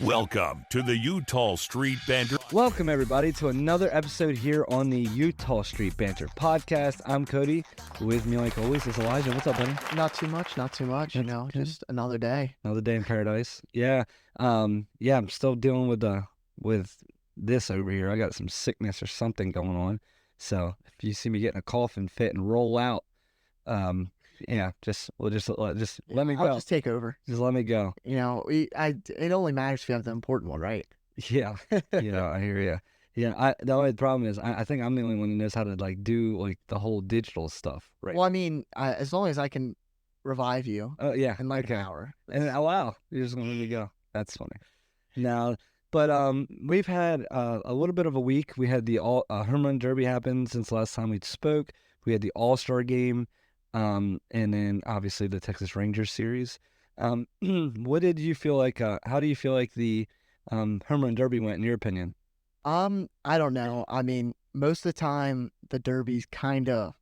Welcome to the Utah Street Banter. Welcome, everybody, to another episode here on the Utah Street Banter podcast. I'm Cody. With me, like always, is Elijah. What's up, buddy? Not too much. You know, just another day. Another day in paradise. Yeah. I'm still dealing with this over here. I got some sickness or something going on. So if you see me getting a coughing fit and roll out, just let me go. I'll just take over. Just let me go. You know, it only matters if you have the important one, right? Yeah. Yeah, I hear you. Yeah, the only problem is I think I'm the only one who knows how to do the whole digital stuff, right? Well, I mean, as long as I can revive you. Oh, yeah. In like an hour. And wow, you're just gonna let me go. That's funny. Now, but we've had a little bit of a week. We had the Home Run Derby happen since last time we spoke. We had the All-Star game, and then obviously the Texas Rangers series. What did you feel like? How do you feel like the Home Run Derby went in your opinion? I don't know. I mean, most of the time the Derby's kind of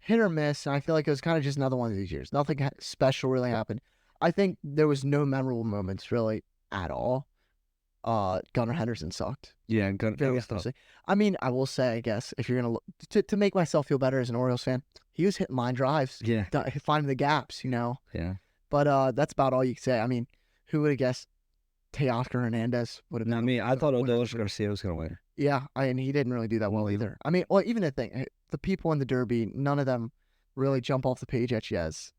hit or miss, and I feel like it was kind of just another one of these years. Nothing special really happened. I think there was no memorable moments really at all. Gunnar Henderson sucked. Yeah, Gunnar sucked. I mean, I will say, I guess, if you're gonna look to make myself feel better as an Orioles fan, he was hitting line drives. Yeah, finding the gaps, you know. Yeah. But that's about all you can say. I mean, who would have guessed Teoscar Hernandez would have? Not me. I thought Odell Garcia was gonna win. Yeah, and he didn't really do that well either. I mean, well, even the people in the Derby, none of them really jump off the page at you as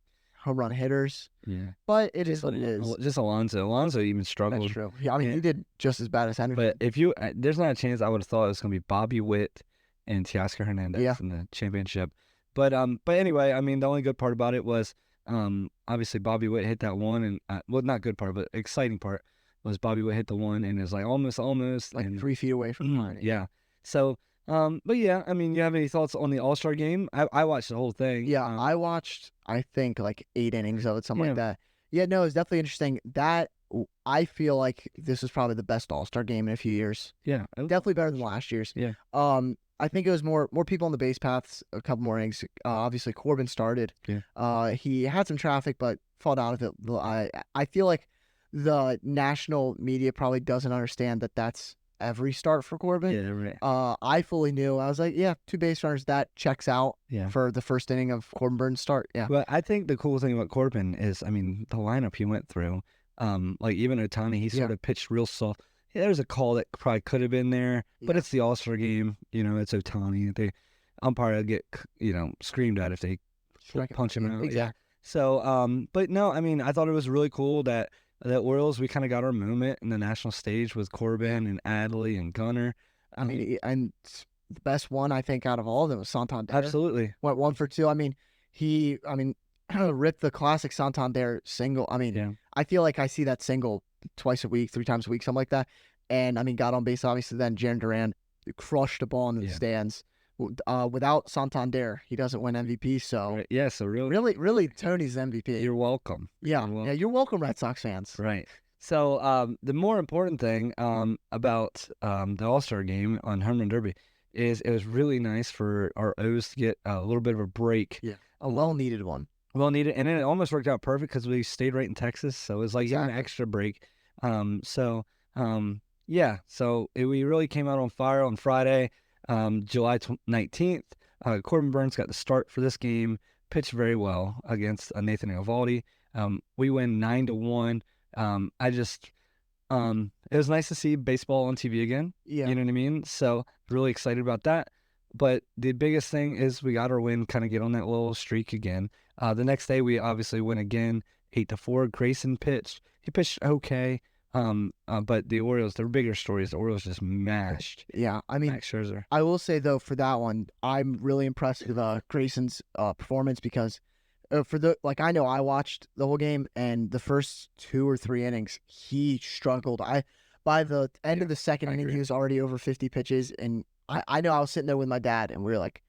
home run hitters. Yeah. But it is what it is. Just Alonso. Alonso even struggled. That's true. Yeah, I mean, he did just as bad as Henderson. But if there's not a chance I would have thought it was going to be Bobby Witt and Teoscar Hernandez in the championship. But anyway, I mean, the only good part about it was obviously Bobby Witt hit that one. And, not good part, but exciting part was Bobby Witt hit the one and it was almost. Like 3 feet away from the line. Yeah. So, but yeah, I mean, you have any thoughts on the All-Star game? I watched the whole thing. Yeah, I watched, I think, like 8 innings of it, something like that. Yeah, no, it's definitely interesting. I feel like this was probably the best All-Star game in a few years. Yeah. Definitely better than last year's. Yeah. I think it was more people on the base paths, a couple more innings. Obviously, Corbin started. Yeah. He had some traffic, but fought out of it. I feel like the national media probably doesn't understand that that's every start for Corbin. Yeah, right. I fully knew. I was like, yeah, 2 base runners, that checks out for the first inning of Corbin Burns' start. Yeah. Well, I think the cool thing about Corbin is, I mean, the lineup he went through, like even Ohtani, he sort of pitched real soft. Yeah, there's a call that probably could have been there, but it's the All-Star game. You know, it's Ohtani. The umpire will get, screamed at if they punch him out. Exactly. Yeah. So, but no, I mean, I thought it was really cool that the Orioles, we kind of got our moment in the national stage with Corbin and Adley and Gunnar. I mean, and the best one, I think, out of all of them was Santander. Absolutely. Went 1 for 2. I mean, he ripped the classic Santander single. I mean, I feel like I see that single twice a week, 3 times a week, something like that. And, I mean, got on base, obviously, then Jaron Duran crushed the ball in the stands. Without Santander, he doesn't win MVP. So right. Yeah, so really, Tony's MVP. You're welcome. Yeah, you're welcome, Red Sox fans. Right. So the more important thing about the All-Star game on Home Run Derby is it was really nice for our O's to get a little bit of a break. Yeah, a well-needed one. Well-needed, and then it almost worked out perfect because we stayed right in Texas, so it was like an extra break. So we really came out on fire on Friday. July 19th, Corbin Burns got the start for this game, pitched very well against Nathan Eovaldi. We win 9-1. It was nice to see baseball on TV again. Yeah. You know what I mean? So really excited about that. But the biggest thing is we got our win, kind of get on that little streak again. The next day we obviously win again, 8-4. Grayson pitched. He pitched okay. But the Orioles, their bigger story is the Orioles just mashed. Yeah, I mean, Max Scherzer. I will say though, for that one, I'm really impressed with Grayson's performance because I know I watched the whole game and the first 2 or 3 innings he struggled. By the end of the second inning, he was already over 50 pitches, and I know I was sitting there with my dad, and we were like,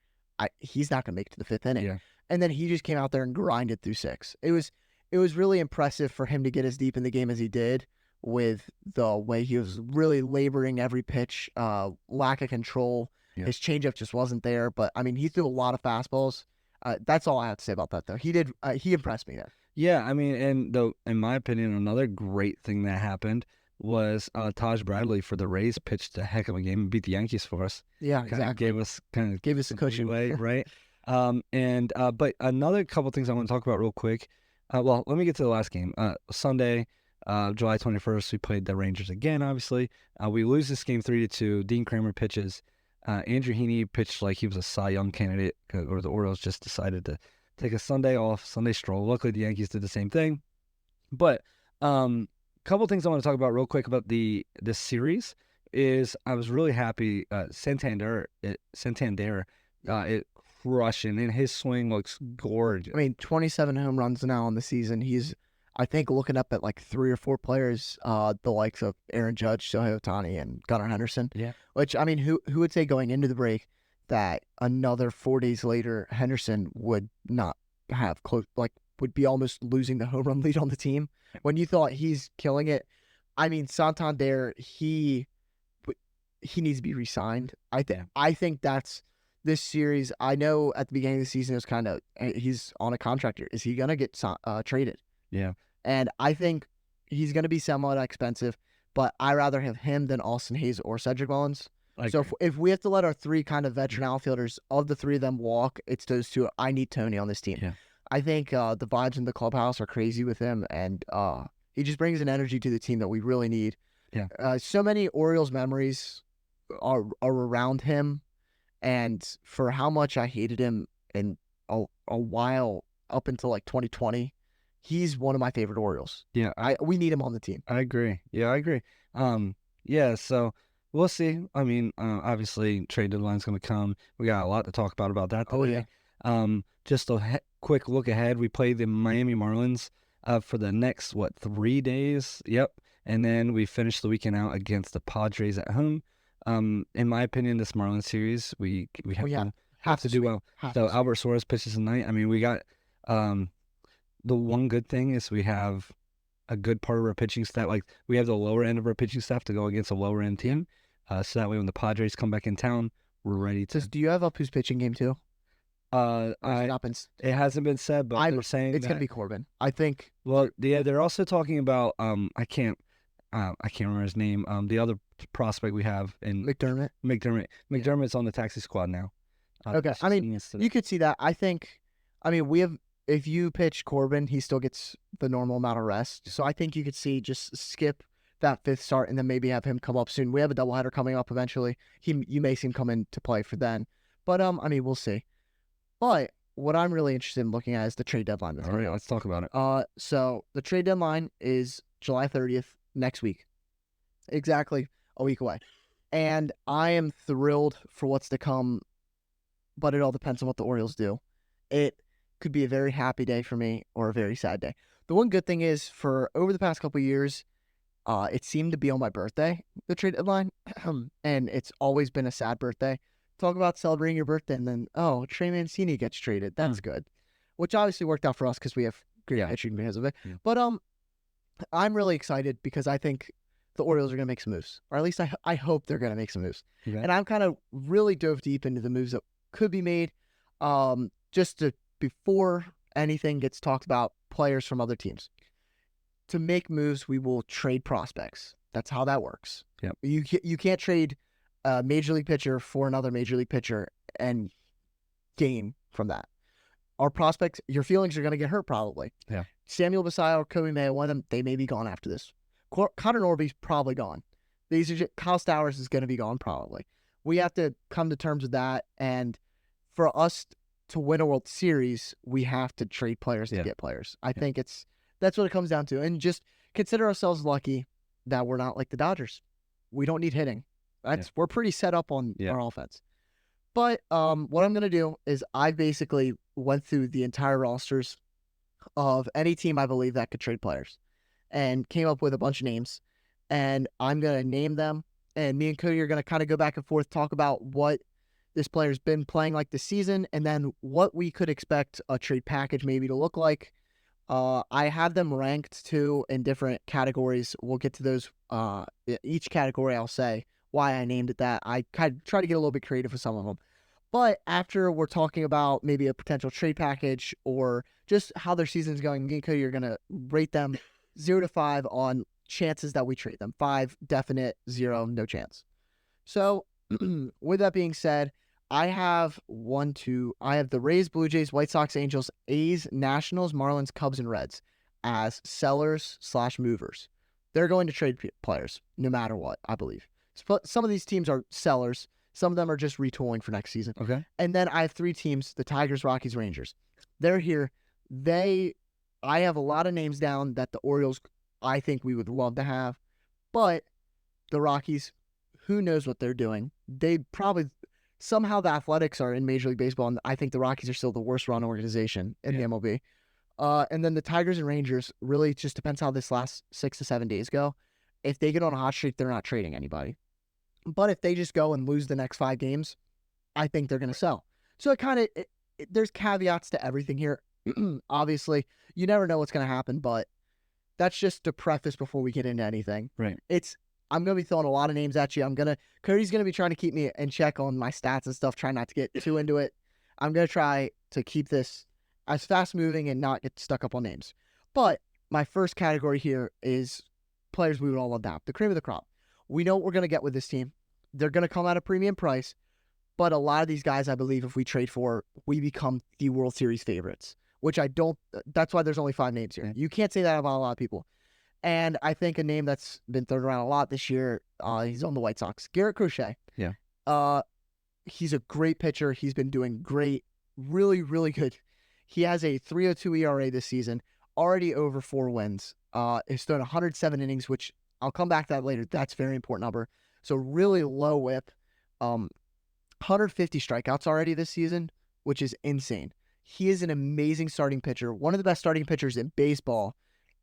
he's not gonna make it to the 5th inning. Yeah. And then he just came out there and grinded through 6. It was really impressive for him to get as deep in the game as he did, with the way he was really laboring every pitch, lack of control. Yeah. His changeup just wasn't there. But, I mean, he threw a lot of fastballs. That's all I have to say about that, though. He impressed me there. Yeah, I mean, and though, in my opinion, another great thing that happened was Taj Bradley for the Rays pitched a heck of a game and beat the Yankees for us. Yeah, Kinda exactly. gave us a cushion, leeway, right? But another couple things I want to talk about real quick. Well, let me get to the last game. Sunday, July 21st, we played the Rangers again. Obviously, we lose this game 3-2. Dean Kramer pitches. Andrew Heaney pitched like he was a Cy Young candidate, or the Orioles just decided to take a Sunday off, Sunday stroll. Luckily, the Yankees did the same thing. But couple things I want to talk about real quick about this series is I was really happy. Santander, it crushing, and his swing looks gorgeous. I mean, 27 home runs now on the season. He's, I think, looking up at like 3 or 4 players, the likes of Aaron Judge, Shohei Ohtani, and Gunnar Henderson. Yeah. Which, I mean, who would say going into the break that another 4 days later, Henderson would not have close, like, would be almost losing the home run lead on the team when you thought he's killing it. I mean, Santander, he needs to be re-signed. I think that's this series. I know at the beginning of the season it was kind of he's on a contract here. Is he gonna get traded? Yeah, and I think he's gonna be somewhat expensive, but I rather have him than Austin Hayes or Cedric Mullins. So if we have to let our 3 kind of veteran outfielders, of the 3 of them walk, it's those 2. I need Tony on this team. Yeah. I think the vibes in the clubhouse are crazy with him, and he just brings an energy to the team that we really need. Yeah. So many Orioles memories are around him, and for how much I hated him in a while up until like 2020, he's one of my favorite Orioles. Yeah, we need him on the team. I agree. Yeah, I agree. Yeah, so we'll see. I mean, obviously, trade deadline's going to come. We got a lot to talk about that today. Just a quick look ahead. We play the Miami Marlins for the next, 3 days? Yep. And then we finish the weekend out against the Padres at home. In my opinion, this Marlins series, we have to do well. So Albert Suarez pitches tonight. I mean, we got the one good thing is we have a good part of our pitching staff. Like, we have the lower end of our pitching staff to go against a lower end team. So that way when the Padres come back in town, we're ready to. Do you have up whose pitching game too? It hasn't been said, but they're saying it's going to be Corbin. I think. Well, yeah, they're also talking about I can't remember his name. The other prospect we have in McDermott. McDermott's on the taxi squad now. Okay, I mean, you could see that. I think. I mean, we have. If you pitch Corbin, he still gets the normal amount of rest. So I think you could see just skip that 5th start and then maybe have him come up soon. We have a doubleheader coming up eventually. You may see him come in to play for then. But I mean, we'll see. But what I'm really interested in looking at is the trade deadline. All right, let's talk about it. So the trade deadline is July 30th, next week. Exactly a week away. And I am thrilled for what's to come, but it all depends on what the Orioles do. It could be a very happy day for me or a very sad day. The one good thing is, for over the past couple of years, it seemed to be on my birthday, the trade deadline, and it's always been a sad birthday. Talk about celebrating your birthday, and then, Trey Mancini gets traded. That's good. Which obviously worked out for us because we have great pitching because of it. Yeah. But I'm really excited because I think the Orioles are going to make some moves. Or at least I hope they're going to make some moves. Okay. And I'm kind of really dove deep into the moves that could be made before anything gets talked about, players from other teams. To make moves, we will trade prospects. That's how that works. Yep. You can't trade a major league pitcher for another major league pitcher and gain from that. Our prospects, your feelings are going to get hurt probably. Yeah. Samuel Basallo, Kobe Mayo, one of them, they may be gone after this. Connor Norby's probably gone. Kyle Stowers is going to be gone probably. We have to come to terms with that. And for us to win a World Series, we have to trade players to get players. I think that's what it comes down to. And just consider ourselves lucky that we're not like the Dodgers. We don't need hitting. We're pretty set up on our offense. But what I'm going to do is I basically went through the entire rosters of any team I believe that could trade players and came up with a bunch of names. And I'm going to name them. And me and Cody are going to kind of go back and forth, talk about what this player's been playing like this season, and then what we could expect a trade package maybe to look like. I have them ranked too in different categories. We'll get to those. Each category I'll say why I named it that. I kind of try to get a little bit creative with some of them. But after we're talking about maybe a potential trade package or just how their season's going, me and Cody are going to rate them 0 to 5 on chances that we trade them. 5 definite, 0 no chance. So with that being said, I have the Rays, Blue Jays, White Sox, Angels, A's, Nationals, Marlins, Cubs, and Reds as sellers/movers. They're going to trade players no matter what, I believe. Some of these teams are sellers. Some of them are just retooling for next season. Okay. And then I have 3 teams, the Tigers, Rockies, Rangers. They're here. I have a lot of names down that the Orioles, I think we would love to have. But the Rockies, who knows what they're doing? They probably, somehow the Athletics are in Major League Baseball, and I think the Rockies are still the worst run organization in the MLB. And then the Tigers and Rangers, really just depends how this last 6 to 7 days go. If they get on a hot streak, they're not trading anybody. But if they just go and lose the next 5 games, I think they're going to sell. So there's caveats to everything here. Obviously, you never know what's going to happen, but that's just to preface before we get into anything. Right. I'm going to be throwing a lot of names at you. Cody's going to be trying to keep me in check on my stats and stuff, try not to get too into it. I'm going to try to keep this as fast moving and not get stuck up on names. But my first category here is players we would all love to have. The cream of the crop. We know what we're going to get with this team. They're going to come at a premium price, but a lot of these guys, I believe, if we trade for, we become the World Series favorites, which I don't. That's why there's only 5 names here. You can't say that about a lot of people. And I think a name that's been thrown around a lot this year, he's on the White Sox, Garrett Crochet. Yeah. He's a great pitcher. He's been doing great, really, really good. He has a 3.02 ERA this season, already over 4 wins. He's thrown 107 innings, which I'll come back to that later. That's a very important number. So really low whip. 150 strikeouts already this season, which is insane. He is an amazing starting pitcher. One of the best starting pitchers in baseball.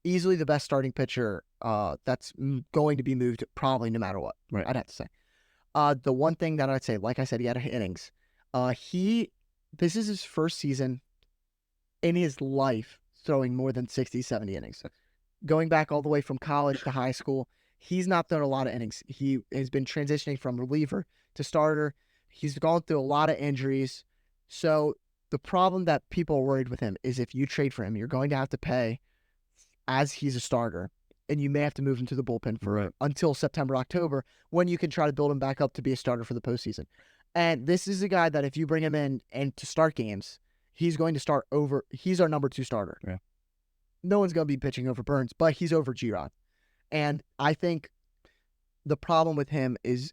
Easily the best starting pitcher that's going to be moved probably no matter what. Right. I'd have to say. The one thing that I'd say, like I said, he had innings. This is his first season in his life throwing more than 60, 70 innings. Going back all the way from college to high school, he's not thrown a lot of innings. He has been transitioning from reliever to starter. He's gone through a lot of injuries. So the problem that people are worried with him is if you trade for him, you're going to have to pay as he's a starter, and you may have to move him to the bullpen for until September, October, when you can try to build him back up to be a starter for the postseason. And this is a guy that if you bring him in and to start games, he's going to start over. He's our number 2 starter. Yeah. No one's going to be pitching over Burns, but he's over G-Rod. And I think the problem with him is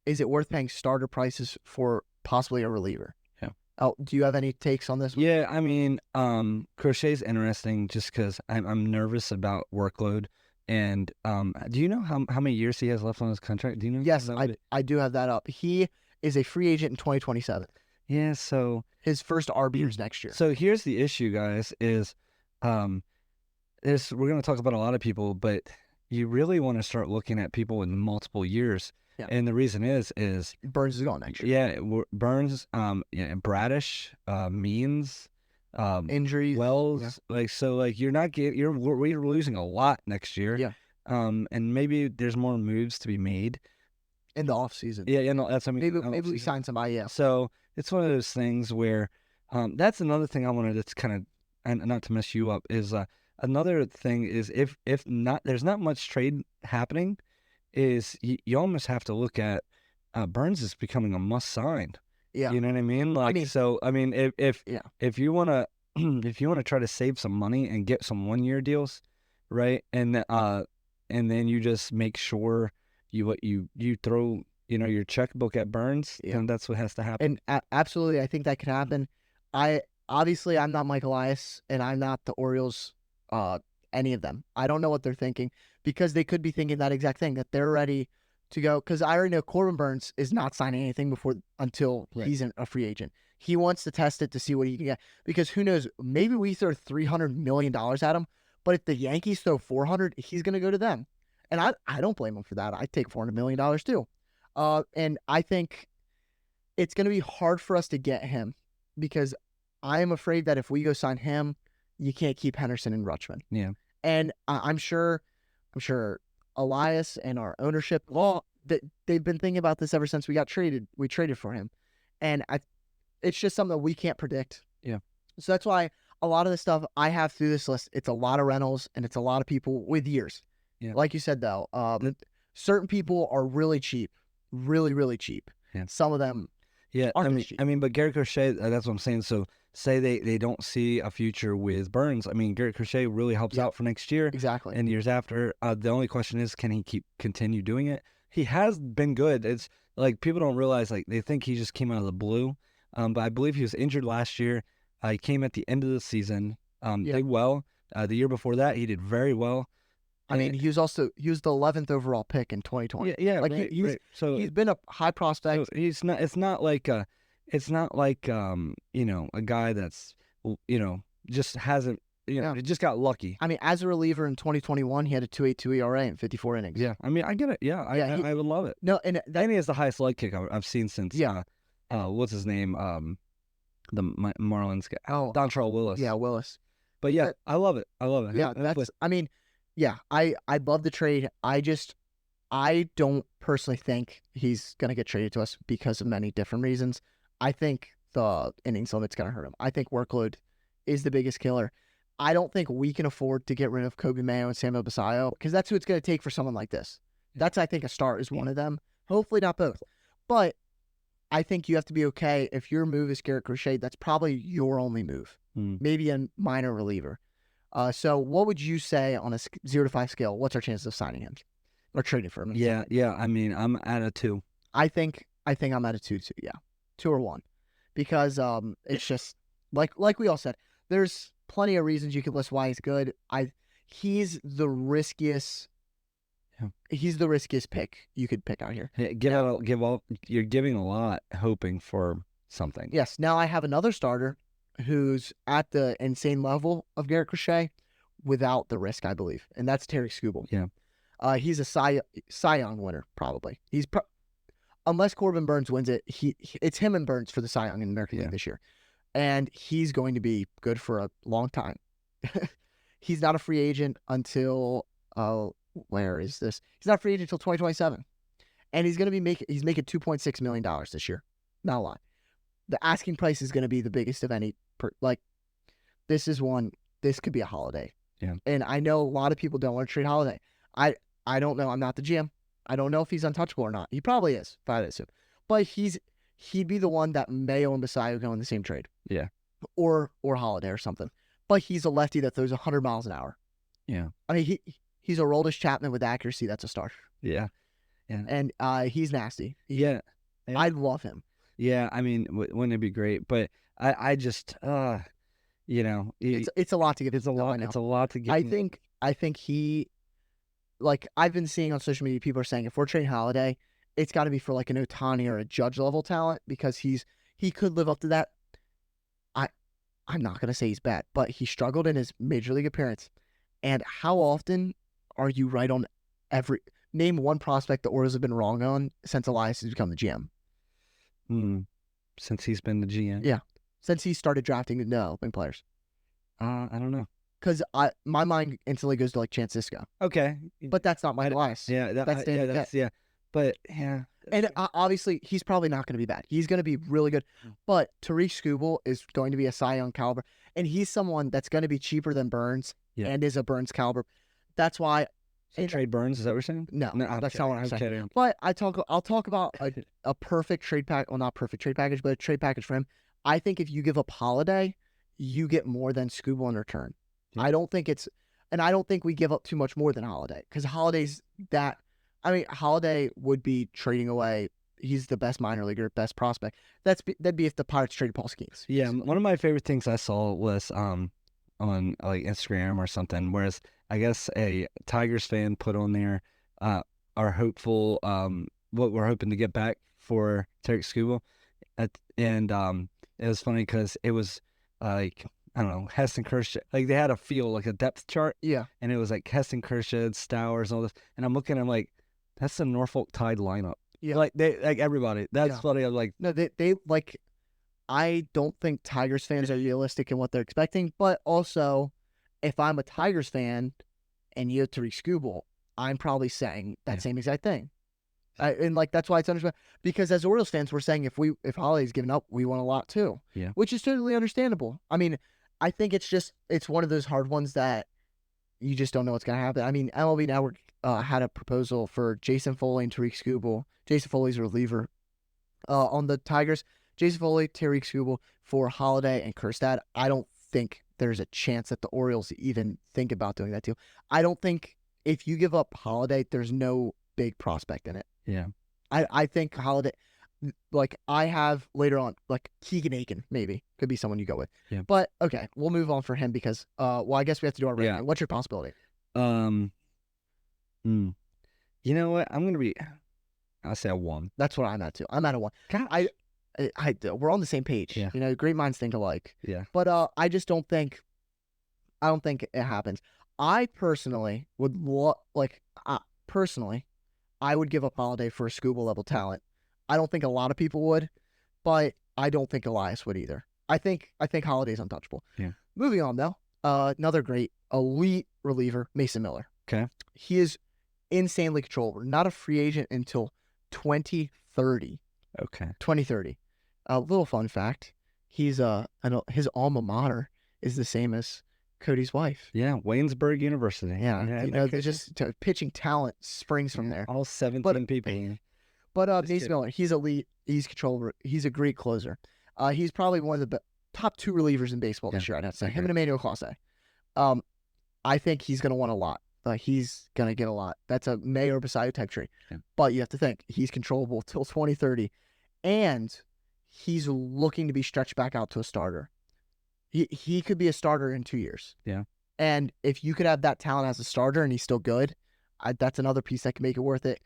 it worth paying starter prices for possibly a reliever? Yeah. Oh, do you have any takes on this one? Yeah, I mean, Crochet's interesting just because I'm nervous about workload. And do you know how many years he has left on his contract? Do you know? Yes, I do have that up. He is a free agent in 2027. Yeah, so his first RB years next year. So here's the issue, guys, is we're going to talk about a lot of people, but you really want to start looking at people in multiple years. Yeah. And the reason is Burns is gone next year. Yeah, Burns, Bradish, Means, injuries, Wells, we're losing a lot next year. Yeah. And maybe there's more moves to be made in the off season. Yeah, no, that's maybe we sign somebody. Yeah. So it's one of those things where, that's another thing I wanted to kind of, and not to mess you up, is another thing is if not, there's not much trade happening, is you almost have to look at Burns is becoming a must sign. Yeah. You know what I mean? If you want to if you want to try to save some money and get some 1-year deals, right? And then you just make sure you throw your checkbook at Burns, and that's what has to happen. And absolutely, I think that could happen. I'm not Mike Elias, and I'm not the Orioles, any of them. I don't know what they're thinking, because they could be thinking that exact thing, that they're ready to go. Because I already know Corbin Burns is not signing anything until he's a free agent. He wants to test it to see what he can get. Because who knows, maybe we throw $300 million at him, but if the Yankees throw $400, he's going to go to them. And I don't blame him for that. I'd take $400 million too. And I think it's going to be hard for us to get him, because I am afraid that if we go sign him, you can't keep Henderson and Rutschman. Yeah. And I'm sure Elias and our ownership, they've been thinking about this ever since we got traded. We traded for him. And it's just something that we can't predict. Yeah. So that's why a lot of the stuff I have through this list, it's a lot of rentals and it's a lot of people with years. Yeah. Like you said, though, certain people are really cheap, really, really cheap. Yeah. Some of them Yeah, aren't as cheap. but Garrett Crochet, that's what I'm saying. So say they don't see a future with Burns. I mean, Garrett Crochet really helps Yeah. out for next year Exactly. and years after. The only question is, can he continue doing it? He has been good. It's like people don't realize, like they think he just came out of the blue. But I believe he was injured last year. He came at the end of the season. Yeah. Did well. The year before that, he did very well. I mean, he was the 11th overall pick in 2020. Yeah, yeah, like right, he's right. So he's been a high prospect. so he's not. It's not like a guy that's just hasn't Yeah. it just got lucky. I mean, as a reliever in 2021, he had a 2.82 ERA in 54 innings. Yeah, I mean I get it. Yeah, I would love it. No, and And he has the highest leg kick I've seen since Yeah. what's his name the Marlins guy, Oh, Dontrell Willis. yeah, Willis. But yeah, I love it. I love it. Yeah, I mean, yeah, I love the trade. I don't personally think he's gonna get traded to us because of many different reasons. I think the innings limit's gonna hurt him. I think workload is the biggest killer. I don't think we can afford to get rid of Kobe Mayo and Samuel Basayo because that's who it's gonna take for someone like this. That's, I think, a start is one of them. Hopefully not both. But I think you have to be okay if your move is Garrett Crochet. That's probably your only move. Maybe a minor reliever. So what would you say on a 0 to 5 scale? What's our chances of signing him or trading for him? Yeah. I mean, I'm at a 2. I think I'm at a 2 too. Yeah, 2 or 1, because it's just like we all said. There's plenty of reasons you could list why he's good. He's the riskiest. Yeah. He's the riskiest pick you could pick out here. You're giving a lot, hoping for something. Yes. Now I have another starter who's at the insane level of Garrett Crochet without the risk, I believe, and that's Terry Skubal. Yeah. He's a Cy Young winner, probably. Unless Corbin Burns wins it, it's him and Burns for the Cy Young in the American League this year, and he's going to be good for a long time. He's not a free agent until where is this? He's not a free agent until 2027, and he's making $2.6 million this year. Not a lot. The asking price is going to be the biggest of any. This could be a Holiday. Yeah. And I know a lot of people don't want to trade Holiday. I don't know. I'm not the GM. I don't know if he's untouchable or not. He probably is, if I had to assume. But he'd be the one that Mayo and Basayo go in the same trade. Yeah. Or Holiday or something. But he's a lefty that throws 100 miles an hour. Yeah. I mean, he's a Roldis Chapman with accuracy. That's a star. Yeah. And he's nasty. Yeah. I love him. Yeah. I mean, wouldn't it be great? But I just, it's a lot to get. It's a lot. It's a lot to get. I think he, like I've been seeing on social media, people are saying if we're trading Holiday, it's got to be for like an Ohtani or a Judge level talent because he could live up to that. I'm not gonna say he's bad, but he struggled in his major league appearance. And how often are you right on name one prospect the Orioles have been wrong on since Elias has become the GM? Since he's been the GM? Yeah. Since he started drafting developing players. I don't know. Because my mind instantly goes to like Chance Sisco. Okay. But that's not Mike Elias. Yeah. That's But yeah. And obviously, he's probably not going to be bad. He's going to be really good. But Tariq Skubal is going to be a Cy Young caliber. And he's someone that's going to be cheaper than Burns and is a Burns caliber. That's why. Trade Burns, is that what you're saying? No, that's not what I'm saying. Kidding. But I'll talk about a perfect trade pack. Well, not perfect trade package, but a trade package for him. I think if you give up Holiday, you get more than Skubal in return. Yeah. I don't think we give up too much more than Holiday because Holiday's that. I mean, Holiday would be trading away. He's the best minor leaguer, best prospect. That'd be if the Pirates traded Paul Skeens. Yeah, one of my favorite things I saw was on like Instagram or something. Whereas I guess a Tigers fan put on there our hopeful what we're hoping to get back for Tarek Skubal, and it was funny because it was like. I don't know, Heston Kershaw. Like they had a feel, like a depth chart. Yeah. And it was like Heston Kershaw, Stowers, and all this. And I'm looking, I'm like, that's the Norfolk Tide lineup. Yeah. Like everybody. That's funny. I'm like, no, they like. I don't think Tigers fans are realistic in what they're expecting. But also, if I'm a Tigers fan, and you have Tariq Skubal, I'm probably saying that same exact thing. And like that's why it's understandable because as Orioles fans, we're saying if Holiday's given up, we want a lot too. Yeah. Which is totally understandable. I mean. I think it's one of those hard ones that you just don't know what's going to happen. I mean, MLB Network had a proposal for Jason Foley and Tariq Skubal. Jason Foley's a reliever on the Tigers. Jason Foley, Tariq Skubal for Holiday and Kerstad. I don't think there's a chance that the Orioles even think about doing that deal. I don't think if you give up Holiday, there's no big prospect in it. Yeah. I think Holiday, like I have later on, like Keegan Aiken maybe could be someone you go with. Yeah. But okay, we'll move on for him because well, I guess we have to do our rating. Yeah. What's your possibility? You know what? I'll say a 1. That's what I'm at too. I'm at a 1. God. We're on the same page. Yeah. You know, great minds think alike. Yeah. But I just don't think it happens. I personally would I would give up Holiday for a Skubal level talent. I don't think a lot of people would, but I don't think Elias would either. I think Holiday's untouchable. Yeah. Moving on though, another great elite reliever, Mason Miller. Okay. He is insanely controllable. Not a free agent until 2030. Okay. 2030. A little fun fact: his alma mater is the same as Cody's wife. Yeah, Waynesburg University. Yeah, pitching talent springs from there. All 17 people. But Mason Miller, he's elite. He's controllable. He's a great closer. He's probably one of the top 2 relievers in baseball this year. I'd have to say him and Emmanuel Clase. I think he's going to want a lot. He's going to get a lot. That's a May or Basayo type tree. Yeah. But you have to think he's controllable till 2030, and he's looking to be stretched back out to a starter. He could be a starter in 2 years. Yeah. And if you could have that talent as a starter and he's still good, that's another piece that can make it worth it.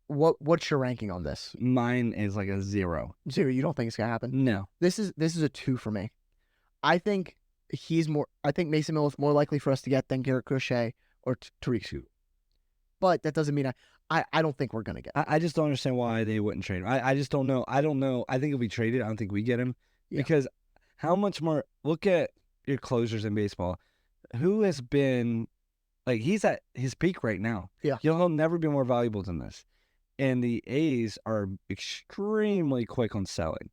What's your ranking on this? Mine is like a 0. 0. You don't think it's gonna happen? No. This is a 2 for me. I think Mason Miller is more likely for us to get than Garrett Crochet or Tariq Skubal. But that doesn't mean I don't think we're gonna get him. I just don't understand why they wouldn't trade him. I just don't know. I don't know. I think if we traded, I don't think we get him. Yeah. Because how much more? Look at your closers in baseball. Who has been like he's at his peak right now? Yeah. He'll never be more valuable than this. And the A's are extremely quick on selling.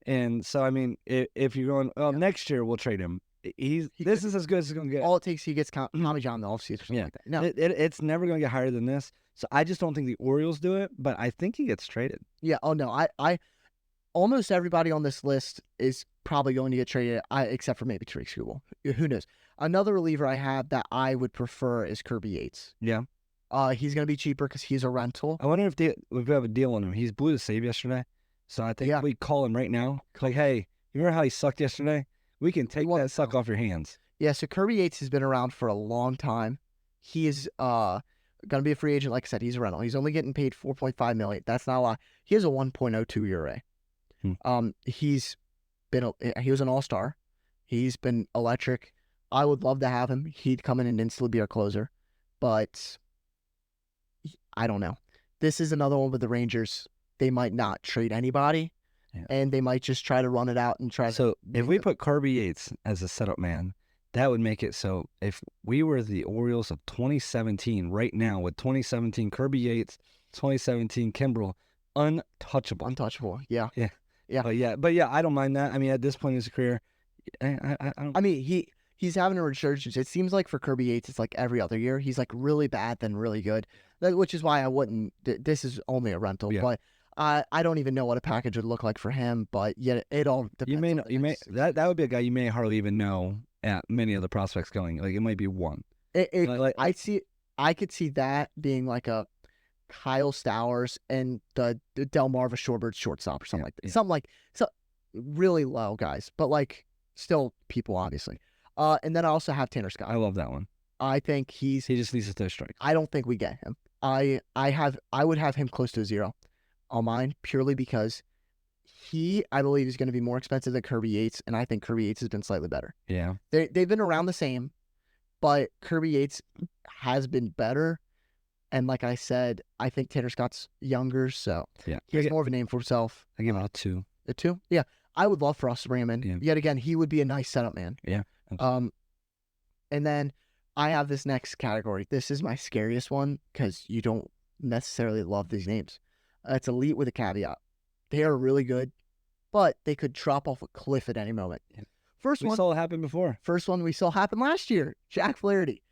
And so, I mean, if you're going, next year we'll trade him. This is as good as it's going to get. All it takes, he gets Tommy John in the offseason or something like that. No. It's never going to get higher than this. So I just don't think the Orioles do it, but I think he gets traded. Yeah. Oh, no. I almost everybody on this list is probably going to get traded, except for maybe Tariq Skubal. Who knows? Another reliever I have that I would prefer is Kirby Yates. Yeah. He's going to be cheaper because he's a rental. I wonder if we have a deal on him. He's blew the save yesterday. So I think we call him right now. Like, hey, you remember how he sucked yesterday? We can take that suck off your hands. Yeah, so Kirby Yates has been around for a long time. He is going to be a free agent. Like I said, he's a rental. He's only getting paid $4.5 million. That's not a lot. He has a 1.02 ERA. He was an all-star. He's been electric. I would love to have him. He'd come in and instantly be our closer. But I don't know. This is another one with the Rangers. They might not trade anybody, and they might just try to run it out and try. So if we put Kirby Yates as a setup man, that would make it so if we were the Orioles of 2017 right now with 2017 Kirby Yates, 2017 Kimbrel, untouchable. Untouchable. Yeah. But I don't mind that. I mean, at this point in his career, I don't. I mean, he's having a resurgence. It seems like for Kirby Yates, it's like every other year. He's like really bad, then really good. Which is why I wouldn't. This is only a rental, but I don't even know what a package would look like for him. But yet, it all depends. That would be a guy you may hardly even know at many of the prospects going. Like it might be one. I could see that being like a Kyle Stowers and the Delmarva Shorebirds shortstop or something like that. Yeah. Something like really low guys, but like still people obviously. And then I also have Tanner Scott. I love that one. I think he just needs to throw strikes. I don't think we get him. I would have him close to a 0 on mine purely because I believe is going to be more expensive than Kirby Yates, and I think Kirby Yates has been slightly better. Yeah. They've been around the same, but Kirby Yates has been better. And like I said, I think Tanner Scott's younger, so he has more of a name for himself. I give him a 2. A 2? Yeah. I would love for us to bring him in. Yeah. Yet again, he would be a nice setup man. Yeah. And then I have this next category. This is my scariest one because you don't necessarily love these names. It's elite with a caveat. They are really good, but they could drop off a cliff at any moment. Yeah. We saw it happen before. First one we saw happen last year. Jack Flaherty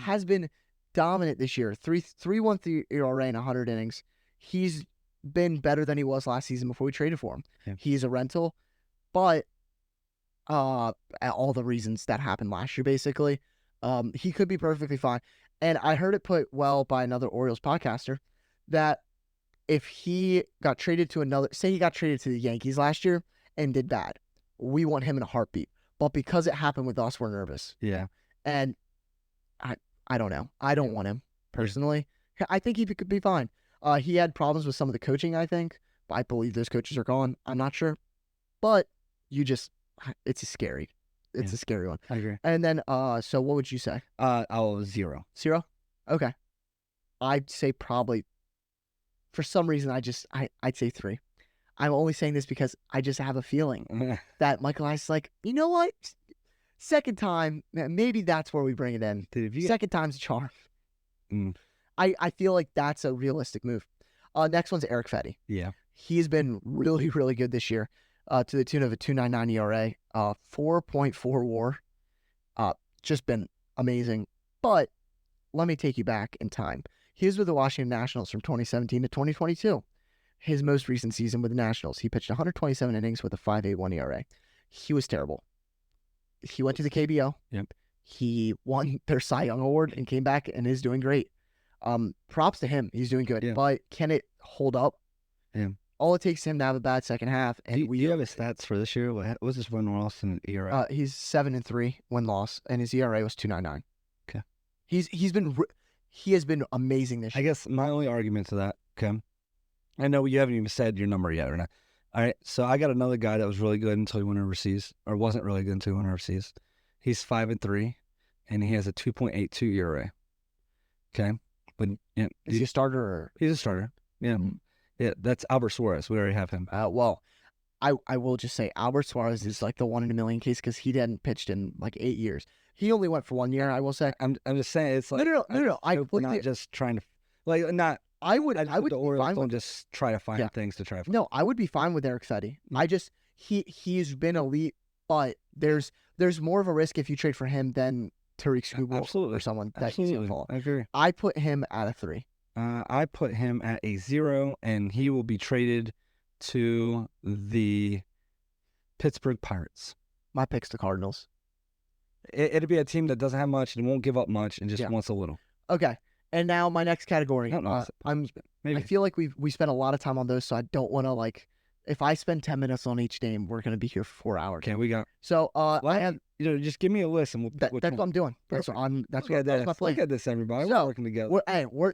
has been dominant this year. 3.13 ERA in 100 innings. He's been better than he was last season before we traded for him. Yeah. He's a rental, but all the reasons that happened last year, basically, he could be perfectly fine. And I heard it put well by another Orioles podcaster that if he got traded to say he got traded to the Yankees last year and did bad, we want him in a heartbeat. But because it happened with us, we're nervous. Yeah. And I don't know. I don't want him personally. I think he could be fine. He had problems with some of the coaching, I think. I believe those coaches are gone. I'm not sure. But it's scary. It's a scary one. I agree. And then, so what would you say? I'll 0. 0? Okay. I'd say probably, for some reason, I'd say 3. I'm only saying this because I just have a feeling that Michael Elias is like, you know what? Second time, maybe that's where we bring it in. Dude, Second time's a charm. Mm. I feel like that's a realistic move. Next one's Eric Fetty. Yeah. He's been really, really good this year, to the tune of a 2.99 ERA, 4.4 WAR. Just been amazing. But let me take you back in time. He was with the Washington Nationals from 2017 to 2022. His most recent season with the Nationals, he pitched 127 innings with a 5.81 ERA. He was terrible. He went to the KBO. Yep. He won their Cy Young Award and came back and is doing great. Props to him. He's doing good. Yeah. But can it hold up? Yeah. All it takes is him to have a bad second half. And do you have his stats for this year? What was his win-loss and ERA? He's 7-3 win-loss, and his ERA was 2.99. Okay. He has been amazing this year. I guess my only argument to that, okay, I know you haven't even said your number yet or not. All right, so I got another guy that was really good until he went overseas, or wasn't really good until he went overseas. He's 5-3, and he has a 2.82 ERA. Okay, but yeah, Is he a starter? Or? He's a starter. Yeah, yeah, that's Albert Suarez. We already have him. Well, I will just say Albert Suarez is like the 1 in a million case because he hadn't pitched in like 8 years. He only went for 1 year. I will say. I'm just saying it's like No. we're not just trying to like not. I would the Orioles don't just try to find things to try to find. No, I would be fine with Eric Fetty. I just he's been elite, but there's more of a risk if you trade for him than Tariq Skubal or someone that he's gonna fall. I agree. I put him at a 3. I put him at a 0, and he will be traded to the Pittsburgh Pirates. My pick's the Cardinals. It'll be a team that doesn't have much and won't give up much and just wants a little. Okay. And now my next category. I don't know. I feel like we spent a lot of time on those, so I don't want to if I spend 10 minutes on each name, we're gonna be here for 4 hours. Okay, we got. So I have. Just give me a list and we'll pick That's what I'm doing. That's my plan. Look at this, everybody. We're working together.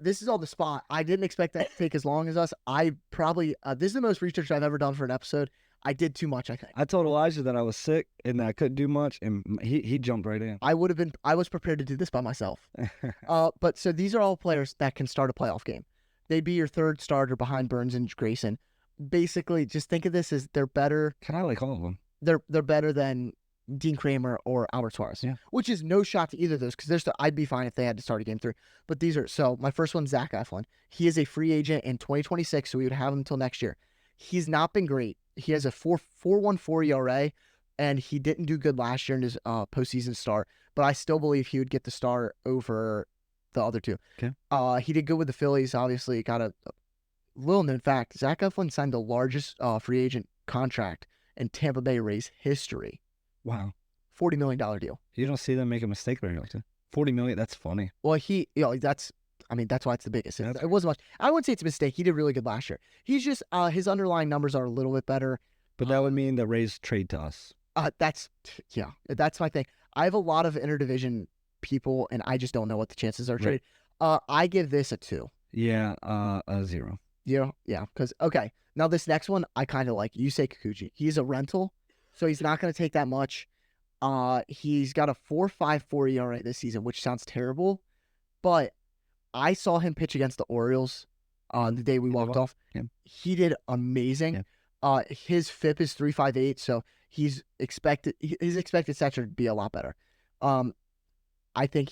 This is on the spot. I didn't expect that to take as long as us. I probably this is the most research I've ever done for an episode. I did too much, I think. I told Elijah that I was sick and that I couldn't do much, and he jumped right in. I was prepared to do this by myself. But so these are all players that can start a playoff game. They'd be your third starter behind Burns and Grayson. Basically, just think of this as they're better. Can I like all of them? They're better than Dean Kramer or Albert Suarez. Yeah. Which is no shot to either of those because I'd be fine if they had to start a game 3. But these are my first one's Zach Eflin. He is a free agent in 2026, so we would have him until next year. He's not been great. He has a 4.14 ERA, and he didn't do good last year in his postseason start. But I still believe he would get the start over the other two. Okay. He did good with the Phillies. Obviously, got a little known fact. Zach Eflin signed the largest free agent contract in Tampa Bay Rays history. Wow. $40 million deal. You don't see them make a mistake very often. $40 million, that's funny. Well, that's why it's the biggest. It wasn't much. I wouldn't say it's a mistake. He did really good last year. He's just, his underlying numbers are a little bit better. But that would mean the Rays trade to us. That's my thing. I have a lot of interdivision people, and I just don't know what the chances are trade. I give this a 2. Yeah, a 0. Yeah, because, okay. Now this next one, I kind of like. Yusei Kikuchi. He's a rental, so he's not going to take that much. He's got a 4.54 ERA this season, which sounds terrible, but I saw him pitch against the Orioles on the day we walked off. Yeah. He did amazing. Yeah. His FIP is 3.58, so his expected stats should be a lot better. I think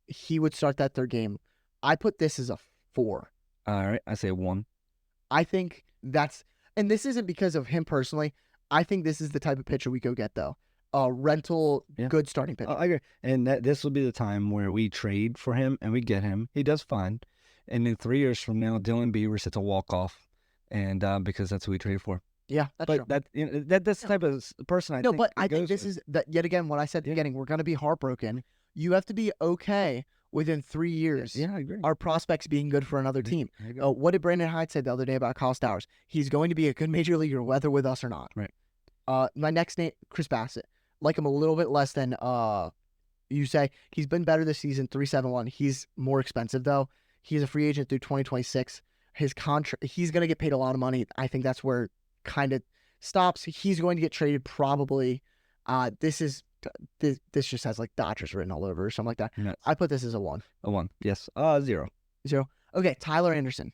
he would start that third game. I put this as a 4. All right, I say 1. I think and this isn't because of him personally. I think this is the type of pitcher we go get though. rental, Yeah. good starting pitcher. I agree. And this will be the time where we trade for him and we get him. He does fine. And then 3 years from now, Dylan Beavers hits a walk-off, and because that's who we traded for. Yeah, that's But true. that's the type of person I think. But it I think goes this with. is that yet again what I said at the beginning. We're going to be heartbroken. You have to be okay within 3 years. Yeah, I agree. Our prospects being good for another team. There you go. What did Brandon Hyde say the other day about Kyle Stowers? He's going to be a good major leaguer whether with us or not. Right. My next name, Chris Bassett. Like him a little bit less than you say. He's been better this season, 3.71. He's more expensive though. He's a free agent through 2026. His contract, he's going to get paid a lot of money. I think that's where kind of stops. He's going to get traded probably. This just has like Dodgers written all over or something like that. Nuts. I put this as a 1. A 1. Yes. 0. 0. Okay, Tyler Anderson.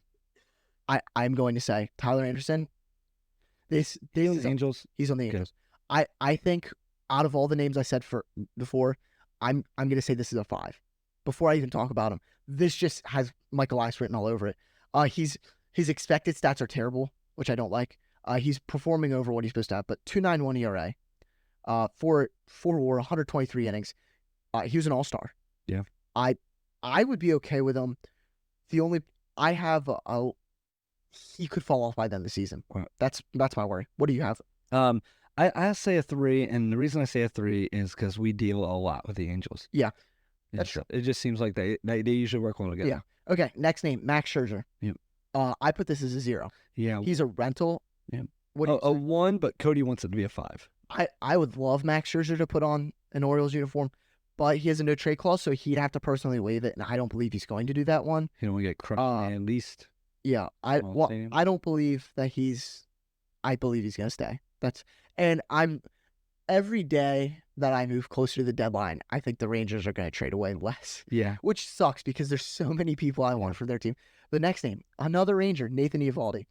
I'm going to say Tyler Anderson. This is Angels. He's on the Angels. I think out of all the names I said for before, I'm going to say this is a 5. Before I even talk about him, this just has Michael Elias written all over it. His expected stats are terrible, which I don't like. He's performing over what he's supposed to have, but 2.91 ERA, 4 WAR, 123 innings. He was an all-star. Yeah. I would be okay with him. The only I have he could fall off by the end of the season. Wow. That's my worry. What do you have? I say a 3, and the reason I say a 3 is because we deal a lot with the Angels. Yeah. That's true. It just seems like they usually work well together. Yeah. Okay, next name, Max Scherzer. Yep. I put this as a 0. Yeah. He's a rental. Yeah. What do A you say? 1, but Cody wants it to be a 5. I would love Max Scherzer to put on an Orioles uniform, but he has a no trade clause, so he'd have to personally waive it, and I don't believe he's going to do that one. He don't want to get crushed at least. Yeah, I don't believe that I believe he's gonna stay. Every day that I move closer to the deadline, I think the Rangers are gonna trade away less. Yeah. Which sucks because there's so many people I want for their team. The next name, another Ranger, Nathan Eovaldi.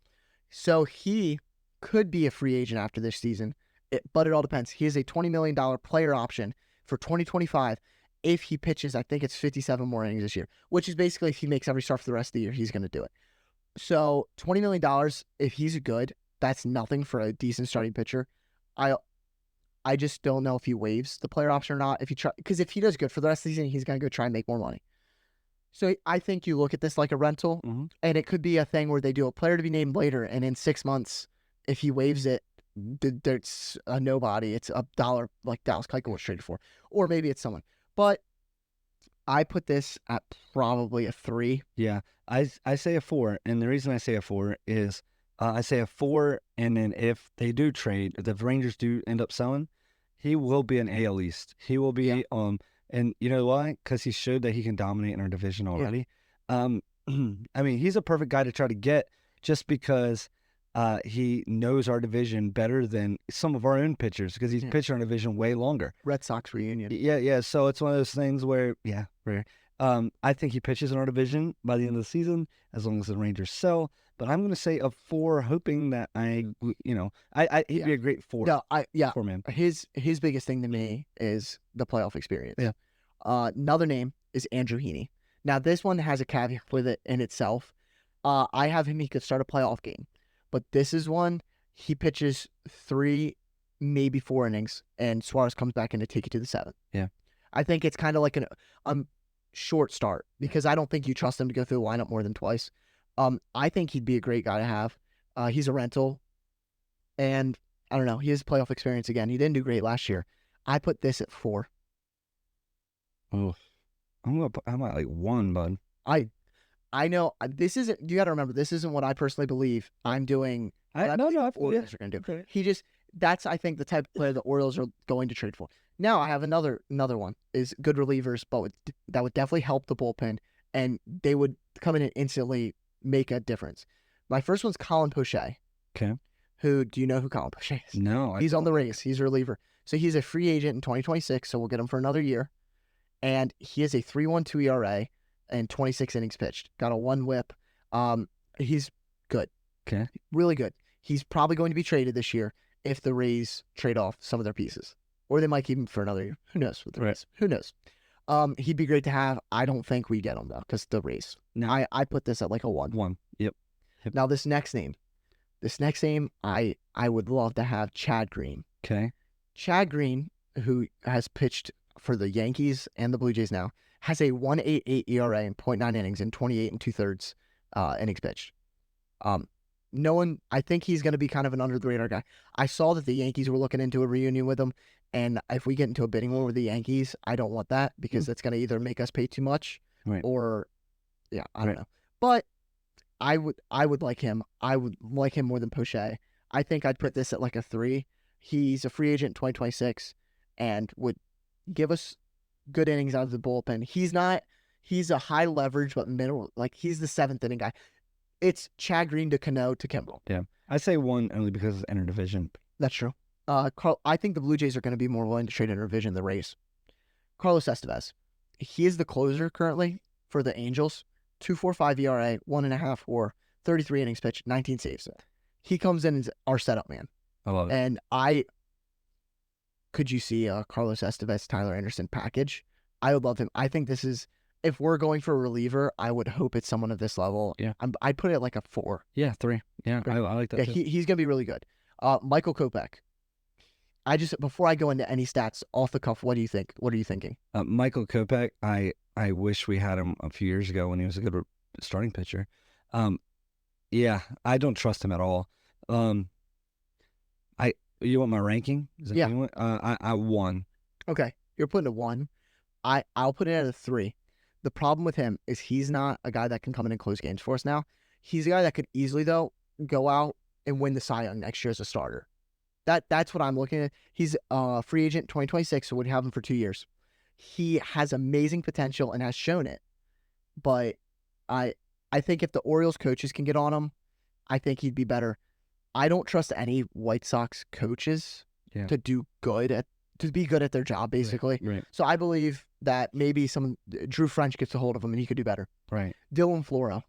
So he could be a free agent after this season, but it all depends. He has a $20 million player option for 2025 if he pitches, I think it's 57 more innings this year, which is basically if he makes every start for the rest of the year, he's going to do it. So $20 million, if he's good, that's nothing for a decent starting pitcher. I just don't know if he waives the player option or not. Because if he does good for the rest of the season, he's going to go try and make more money. So I think you look at this like a rental, and it could be a thing where they do a player to be named later, and in 6 months, if he waives it, there's a nobody. It's $1 like Dallas Keuchel was traded for, or maybe it's someone. But I put this at probably a 3. Yeah, I say a 4, and the reason I say a 4 is I say a 4, and then if they do trade, if the Rangers do end up selling, he will be an AL East. He will be and you know why? Because he showed that he can dominate in our division already. Yeah. I mean, he's a perfect guy to try to get just because he knows our division better than some of our own pitchers because he's pitched our division way longer. Red Sox reunion. Yeah. So it's one of those things where, I think he pitches in our division by the end of the season as long as the Rangers sell. But I'm going to say a 4, hoping that he'd be a great 4. No, 4 man. His biggest thing to me is the playoff experience. Yeah. Another name is Andrew Heaney. Now this one has a caveat with it in itself. I have him. He could start a playoff game, but this is one he pitches 3, maybe 4 innings, and Suarez comes back in to take it to the 7th. Yeah. I think it's kind of like a short start because I don't think you trust him to go through the lineup more than twice. I think he'd be a great guy to have. He's a rental, and I don't know. He has playoff experience again. He didn't do great last year. I put this at 4. Oh, I'm at like 1, bud. I know this isn't. You got to remember, this isn't what I personally believe. I'm doing. Orioles are going to do. Okay. That's I think the type of player the Orioles are going to trade for. Now I have another one is good relievers, but that would definitely help the bullpen, and they would come in and instantly make a difference. My first one's Colin Poche. Okay. Do you know who Colin Poche is? No. He's on the Rays. He's a reliever. So he's a free agent in 2026, so we'll get him for another year. And he has a 3.12 ERA and 26 innings pitched. Got a 1 whip. He's good. Okay. Really good. He's probably going to be traded this year if the Rays trade off some of their pieces. Or they might keep him for another year. Who knows with the Rays? Who knows? He'd be great to have. I don't think we get him, though, because the Rays. No. I put this at like a 1. 1. Yep. Now, this next name, I would love to have Chad Green. Okay. Chad Green, who has pitched for the Yankees and the Blue Jays now, has a 1.88 ERA and .9 innings in 28 and 2/3 innings pitched. No one, I think he's going to be kind of an under the radar guy. I saw that the Yankees were looking into a reunion with him, and if we get into a bidding war with the Yankees, I don't want that because that's going to either make us pay too much or, I don't know. But I would like him. I would like him more than Poche. I think I'd put this at like a 3. He's a free agent in 2026 and would give us good innings out of the bullpen. He's a high leverage but middle, like he's the 7th inning guy. It's Chad Green to Cano to Kimbrel. Yeah. I say 1 only because it's interdivision. That's true. I think the Blue Jays are going to be more willing to trade interdivision than the Rays. Carlos Estevez. He is the closer currently for the Angels. 2.45 ERA, 1.5 WAR, 33 innings pitched, 19 saves. He comes in as our setup man. I love it. And could you see a Carlos Estevez, Tyler Anderson package? I would love him. I think this is, if we're going for a reliever, I would hope it's someone at this level. Yeah. I'd put it at like a 4. Yeah, 3. Yeah, I like that. Yeah, too. he's going to be really good. Michael Kopech. Before I go into any stats off the cuff, what do you think? What are you thinking? Michael Kopech, I wish we had him a few years ago when he was a good starting pitcher. Yeah, I don't trust him at all. You want my ranking? Is that what you want? I 1. Okay, you're putting a 1. I'll put it at a 3. The problem with him is he's not a guy that can come in and close games for us now. He's a guy that could easily, though, go out and win the Cy Young next year as a starter. That's what I'm looking at. He's a free agent 2026, so we'd have him for 2 years. He has amazing potential and has shown it. But I think if the Orioles coaches can get on him, I think he'd be better. I don't trust any White Sox coaches to be good at their job, basically. Right. So I believe that maybe Drew French gets a hold of him and he could do better. Right. Dylan Floro.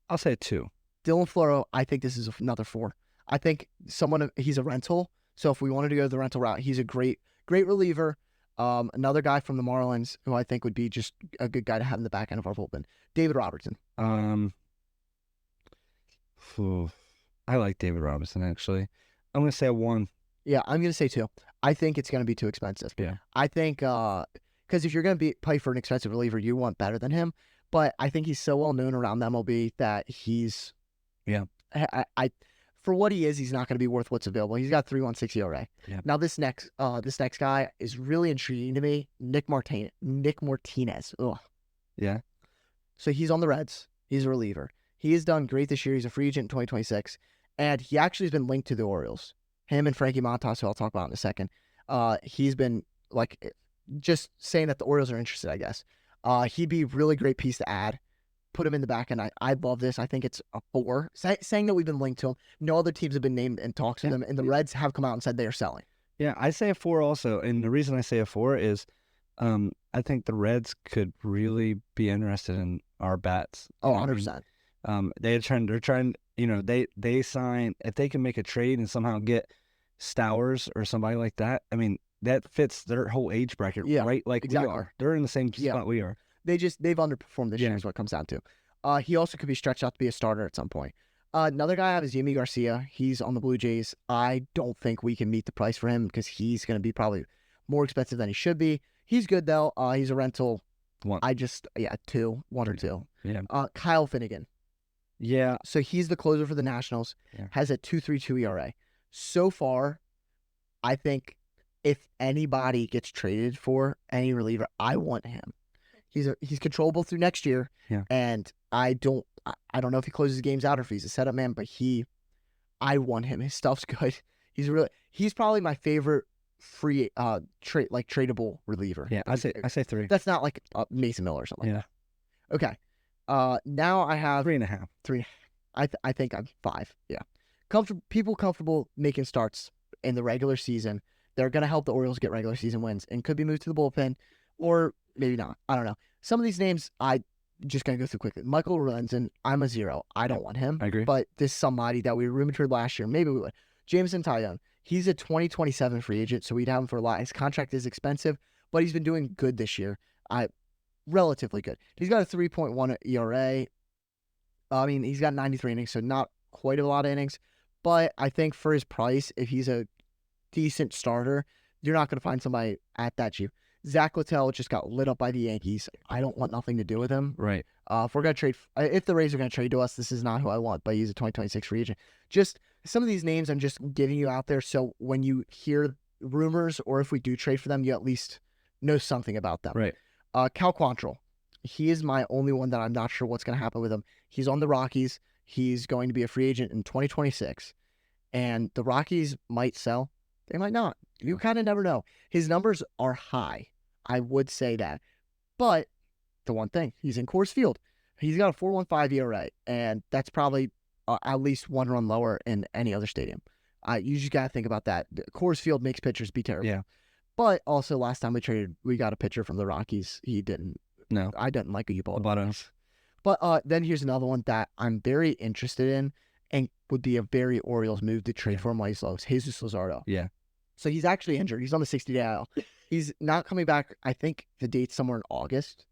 I'll say a 2. Dylan Floro, I think this is another 4. I think he's a rental. So if we wanted to go the rental route, he's a great reliever. Another guy from the Marlins who I think would be just a good guy to have in the back end of our bullpen. David Robertson. I like David Robinson, actually. I'm going to say a 1. Yeah, I'm going to say 2. I think it's going to be too expensive. Yeah. I think, because if you're going to play for an expensive reliever, you want better than him. But I think he's so well known around the MLB that he's, for what he is, he's not going to be worth what's available. He's got 3.16 ERA. Yeah. Now this next guy is really intriguing to me. Nick Martinez. Ugh. Yeah. So he's on the Reds. He's a reliever. He has done great this year. He's a free agent in 2026, and he actually has been linked to the Orioles. Him and Frankie Montas, who I'll talk about in a second. He's been just saying that the Orioles are interested, I guess. He'd be a really great piece to add. Put him in the back end. I love this. I think it's a 4. Saying that we've been linked to him. No other teams have been named and talks to them, and the Reds have come out and said they are selling. Yeah, I say a 4 also, and the reason I say a 4 is I think the Reds could really be interested in our bats. Oh, 100%. They're trying, they sign, if they can make a trade and somehow get Stowers or somebody like that, I mean, that fits their whole age bracket, right? Like exactly. We are. They're in the same spot we are. They've underperformed this year is what it comes down to. He also could be stretched out to be a starter at some point. Another guy I have is Yimi Garcia. He's on the Blue Jays. I don't think we can meet the price for him because he's going to be probably more expensive than he should be. He's good, though. He's a rental. 1. 2. 1 or 2. Yeah. Kyle Finnegan. Yeah. So he's the closer for the Nationals. Yeah. Has a 2.32 ERA. So far, I think if anybody gets traded for any reliever, I want him. He's controllable through next year. Yeah. And I don't know if he closes games out or if he's a setup man, but I want him. His stuff's good. He's probably my favorite free tradable reliever. Yeah, I say 3. That's not like Mason Miller or something. Yeah. Like that. Okay. Now I have 3.5. 3. I think I'm 5. Yeah. People comfortable making starts in the regular season. They're gonna help the Orioles get regular season wins and could be moved to the bullpen, or maybe not. I don't know. Some of these names I just gonna go through quickly. Michael Lorenzen, I'm a 0. I don't want him. I agree. But this is somebody that we rumored last year. Maybe we would. Jameson Taillon. He's a 2027 free agent, so we'd have him for a lot. His contract is expensive, but he's been doing good this year. Relatively good. He's got a 3.1 ERA. I mean, he's got 93 innings, so not quite a lot of innings, But I think for his price, if he's a decent starter, you're not going to find somebody at that cheap. Zach Littell just got lit up by the Yankees. I don't want nothing to do with him. Right. If we're going to trade, if the Rays are going to trade to us, this is not who I want, but he's a 2026 free agent. Just some of these names I'm just giving you out there, so when you hear rumors or if we do trade for them, you at least know something about them. Right. Cal Quantrill. He is my only one that I'm not sure what's going to happen with him. He's on the Rockies. He's going to be a free agent in 2026, and the Rockies might sell. They might not. You kind of never know. His numbers are high. I would say that. But the one thing, he's in Coors Field. He's got a 4.15 ERA, and that's probably at least one run lower in any other stadium. You just got to think about that. Coors Field makes pitchers be terrible. Yeah. But also, last time we traded, we got a pitcher from the Rockies. He didn't. No. I didn't like a ball. About us. But then here's another one that I'm very interested in and would be a very Orioles move to trade for him while he's low. Jesus Luzardo. Yeah. So he's actually injured. He's on the 60-day IL. He's not coming back. I think the date's somewhere in August.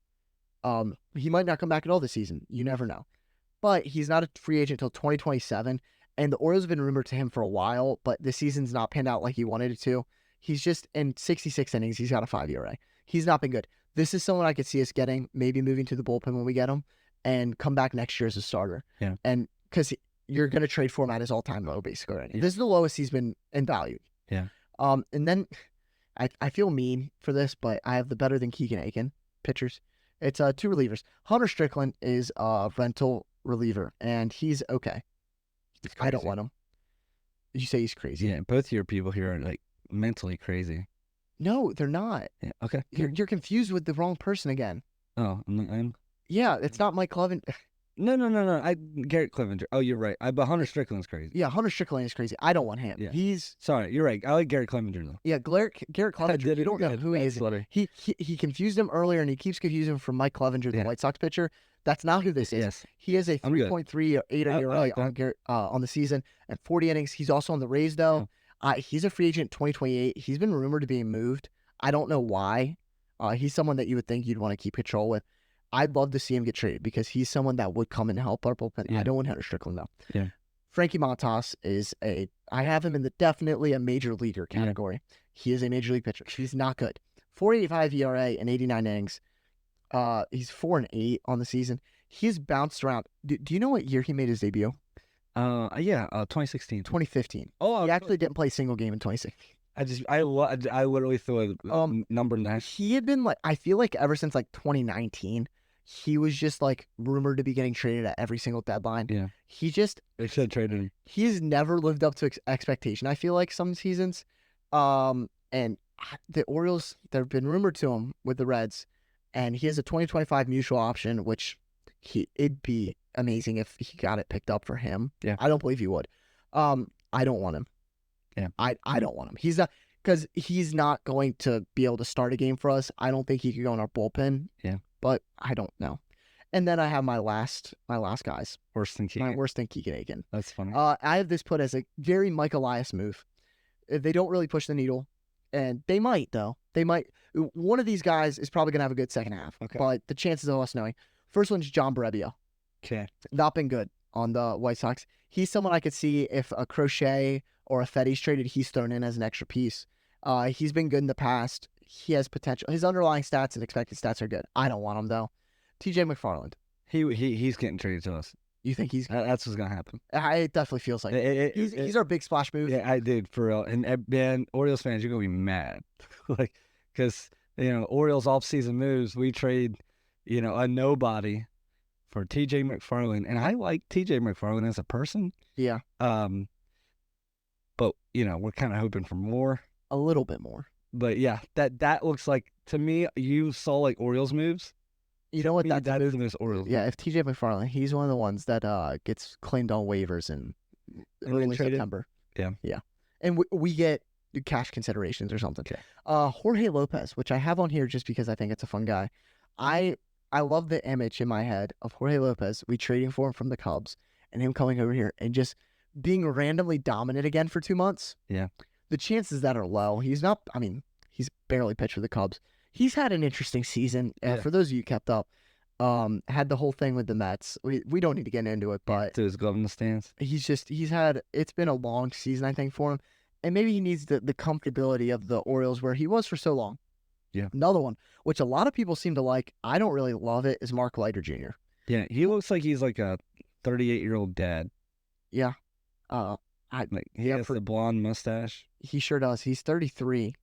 He might not come back at all this season. You never know. But he's not a free agent until 2027. And the Orioles have been rumored to him for a while, but the season's not panned out like he wanted it to. He's just in 66 innings. He's got a 5 ERA. He's not been good. This is someone I could see us getting, maybe moving to the bullpen when we get him, and come back next year as a starter. Yeah. And because you're going to trade for him at his all-time low, basically. Right? Yeah. This is the lowest he's been in value. Yeah. And then I feel mean for this, but I have the better than Keegan Aiken pitchers. It's two relievers. Hunter Strickland is a rental reliever, and he's okay. I don't want him. You say he's crazy. Yeah, both of your people here are like mentally crazy. No, they're not. Yeah. Okay. You're confused with the wrong person again. Oh, I'm. Yeah, it's not Mike Cleven. No. Garrett Clevenger. Oh, you're right. But Hunter Strickland's crazy. Yeah, Hunter Strickland is crazy. I don't want him. Yeah. He's Sorry, you're right. I like Garrett Clevenger though. yeah, Garrett Clevenger. You don't know who he is. He confused him earlier, and he keeps confusing him from Mike Clevenger, the White Sox pitcher. That's not who this is. Yes. He has a I'm good. 3.38 ERA on the season and 40 innings. He's also on the Rays though. He's a free agent 2028. He's been rumored to be moved. I don't know why. He's someone that you would think you'd want to keep control with. I'd love to see him get traded because he's someone that would come and help our bullpen. Yeah. I don't want Hunter Strickland though. Yeah. Frankie Montas is I have him in the definitely a major leaguer category. He is a major league pitcher. He's not good. 4.85 ERA and 89 innings. He's 4-8 on the season. He's bounced around. Do you know what year he made his debut? 2016. 2015. Oh, He actually didn't play a single game in 2016. I literally threw a number 9. He had been I feel like ever since 2019, he was just rumored to be getting traded at every single deadline. Yeah. He just They should have traded him. he's never lived up to expectation. I feel like some seasons, and the Orioles, they've been rumored to him with the Reds, and he has a 2025 mutual option, which it'd be amazing if he got it picked up for him. Yeah. I don't believe he would. I don't want him. Yeah. I don't want him. He's not, because he's not going to be able to start a game for us. I don't think he could go in our bullpen. Yeah. But I don't know. And then I have my last guys. Worse than Keegan. My worse than Keegan Aiken. That's funny. I have this put as a very Mike Elias move. They don't really push the needle, and they might though. They might. One of these guys is probably gonna have a good second half. Okay. But the chances of us knowing. First one's John Brebbia. Okay. Not been good on the White Sox. He's someone I could see if a Crochet or a Fetty's traded, he's thrown in as an extra piece. He's been good in the past. He has potential. His underlying stats and expected stats are good. I don't want him though. TJ McFarland. He's getting traded to us. You think he's? That's what's gonna happen. It definitely feels like he's our big splash move. Yeah, I did for real. And man, Orioles fans, you're gonna be mad, because Orioles off-season moves. We trade, a nobody for TJ McFarland, and I like TJ McFarland as a person. Yeah. But we're kind of hoping for more. A little bit more. But yeah, that looks like, to me, you saw Orioles moves. You know what? That is the most Orioles. Yeah, if TJ McFarland, he's one of the ones that gets claimed on waivers in early September. Yeah. Yeah. And we get cash considerations or something. Okay. Jorge Lopez, which I have on here just because I think it's a fun guy. I love the image in my head of Jorge Lopez, we trading for him from the Cubs, and him coming over here and just being randomly dominant again for 2 months. Yeah. The chances that are low. He's not, he's barely pitched for the Cubs. He's had an interesting season. Yeah. For those of you kept up, Had the whole thing with the Mets. We don't need to get into it, but To his glove in the stands. it's been a long season, I think, for him. And maybe he needs the comfortability of the Orioles where he was for so long. Yeah. Another one, which a lot of people seem to like, I don't really love it, is Mark Leiter Jr. Yeah, he looks like he's like a 38-year-old dad. Yeah. He has the blonde mustache. He sure does. He's 33. He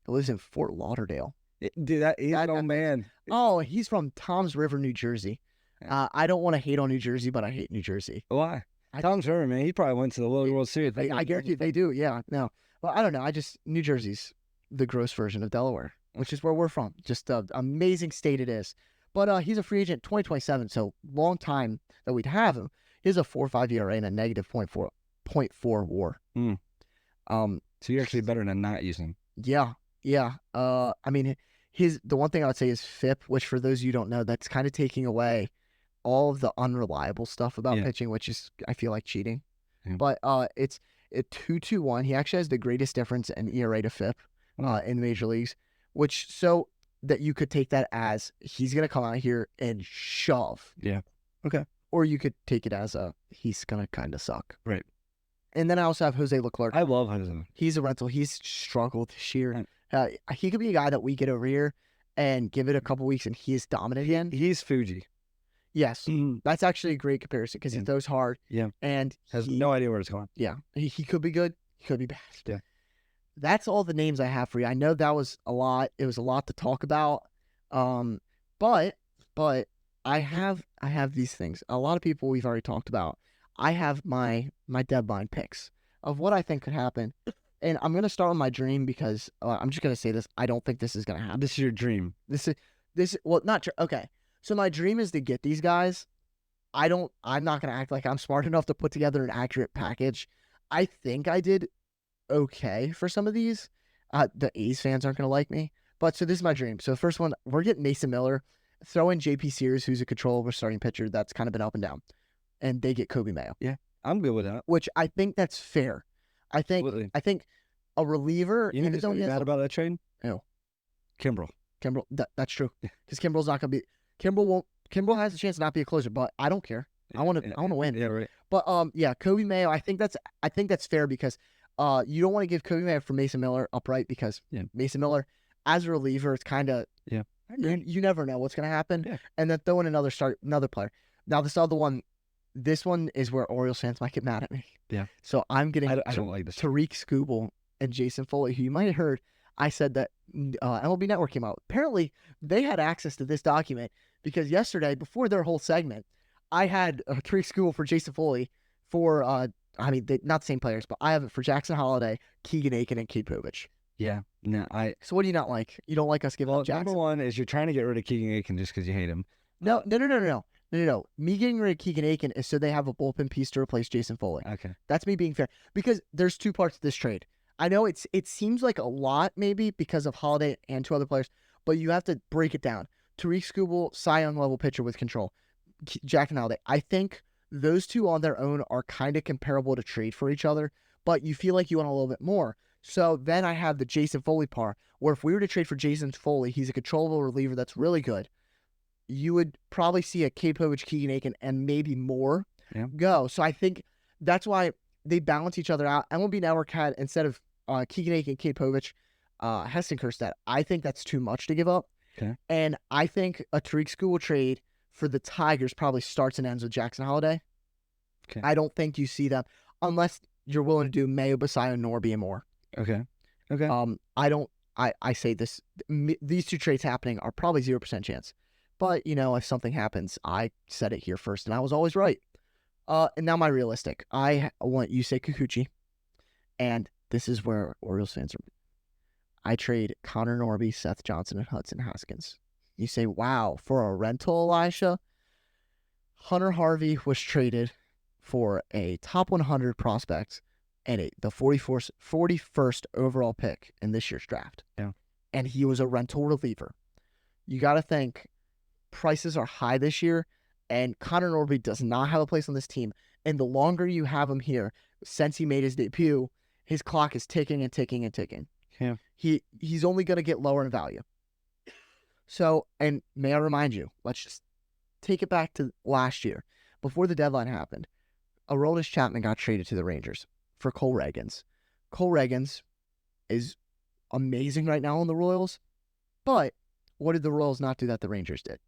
lives in Fort Lauderdale. Dude, he's an old man. Oh, he's from Toms River, New Jersey. I don't want to hate on New Jersey, but I hate New Jersey. Why? Tom's River, man. He probably went to the World Series. I guarantee they do. Yeah. No. Well, I don't know. New Jersey's the gross version of Delaware, which is where we're from. Just an amazing state it is. But he's a free agent 2027, so long time that we'd have him. He has a 4.5 ERA and a negative 0.4 WAR. So you're actually better than not using him. Yeah. I mean, the one thing I would say is FIP, which for those of you who don't know, that's kind of taking away all of the unreliable stuff about pitching, which is, I feel like, cheating. Yeah. But it's a 2.21. He actually has the greatest difference in ERA to FIP in the major leagues, which so that you could take that as he's going to come out here and shove. Yeah. Okay. Or you could take it as he's going to kind of suck. Right. And then I also have Jose Leclerc. I love Jose. He's a rental. He's struggled this year. He could be a guy that we get over here and give it a couple weeks and he is dominant again. He's Fuji. Yes. That's actually a great comparison because he throws hard. Yeah. And has no idea where it's going. Yeah. He could be good. He could be bad. Yeah. That's all the names I have for you. I know that was a lot. It was a lot to talk about. But I have these things. A lot of people we've already talked about. I have my deadline picks of what I think could happen. And I'm going to start with my dream because I'm just going to say this. I don't think this is going to happen. This is your dream. Well, not true. Okay. So my dream is to get these guys. I'm not going to act like I'm smart enough to put together an accurate package. I think I did okay for some of these. The A's fans aren't going to like me. But so this is my dream. So the first one, we're getting Mason Miller. Throw in JP Sears, who's a controllable starting pitcher. That's kind of been up and down. And they get Kobe Mayo. Yeah, I'm good with that. Which I think that's fair. I think a reliever. You know who's mad about that trade? No. Kimbrel. That's true. Because Kimbrel's not going to be. Kimbrel has a chance to not be a closer, but I don't care. I want to win. Yeah, right. But Kobe Mayo. I think that's fair because you don't want to give Kobe Mayo for Mason Miller upright because Mason Miller as a reliever, it's kind of you never know what's going to happen. Yeah. And then throw in another player. Now this other one. This one is where Orioles fans might get mad at me. Yeah. So I'm getting I don't like this. Tariq Skubal and Jason Foley, who you might have heard. I said that MLB Network came out. Apparently, they had access to this document because yesterday, before their whole segment, I had Tariq Skubal for Jason Foley for, they're not the same players, but I have it for Jackson Holiday, Keegan Aiken, and Cade Povich. Yeah. No, So what do you not like? You don't like us giving up Jackson? Number one is you're trying to get rid of Keegan Aiken just because you hate him. No. Me getting rid of Keegan Aiken is so they have a bullpen piece to replace Jason Foley. Okay. That's me being fair. Because there's two parts to this trade. I know it seems like a lot maybe because of Holiday and two other players, but you have to break it down. Tariq Skubal, Cy Young level pitcher with control. Jack and Holiday. I think those two on their own are kind of comparable to trade for each other, but you feel like you want a little bit more. So then I have the Jason Foley part, where if we were to trade for Jason Foley, he's a controllable reliever that's really good. You would probably see a Cade Povich, Keegan Aiken, and maybe more go. So I think that's why they balance each other out. MLB Network had, instead of Keegan Aiken, Cade Povich, Heston Kjerstad. I think that's too much to give up. Okay. And I think a Tariq Skubal trade for the Tigers probably starts and ends with Jackson Holiday. Okay. I don't think you see them unless you're willing to do Mayo, Basayo, Norby, and more. Okay. I say this. These two trades happening are probably 0% chance. But, if something happens, I said it here first, and I was always right. And now my realistic. I want Yusei Kikuchi, and this is where Orioles fans are. I trade Connor Norby, Seth Johnson, and Hudson Haskins. You say, wow, for a rental, Elisha? Hunter Harvey was traded for a top 100 prospect and the 41st overall pick in this year's draft. Yeah. And he was a rental reliever. You got to think prices are high this year, and Connor Norby does not have a place on this team. And the longer you have him here, since he made his debut, his clock is ticking and ticking and ticking. Yeah. He's only going to get lower in value. So, and may I remind you, let's just take it back to last year. Before the deadline happened, Aroldis Chapman got traded to the Rangers for Cole Reagans. Cole Reagans is amazing right now on the Royals, but what did the Royals not do that the Rangers did?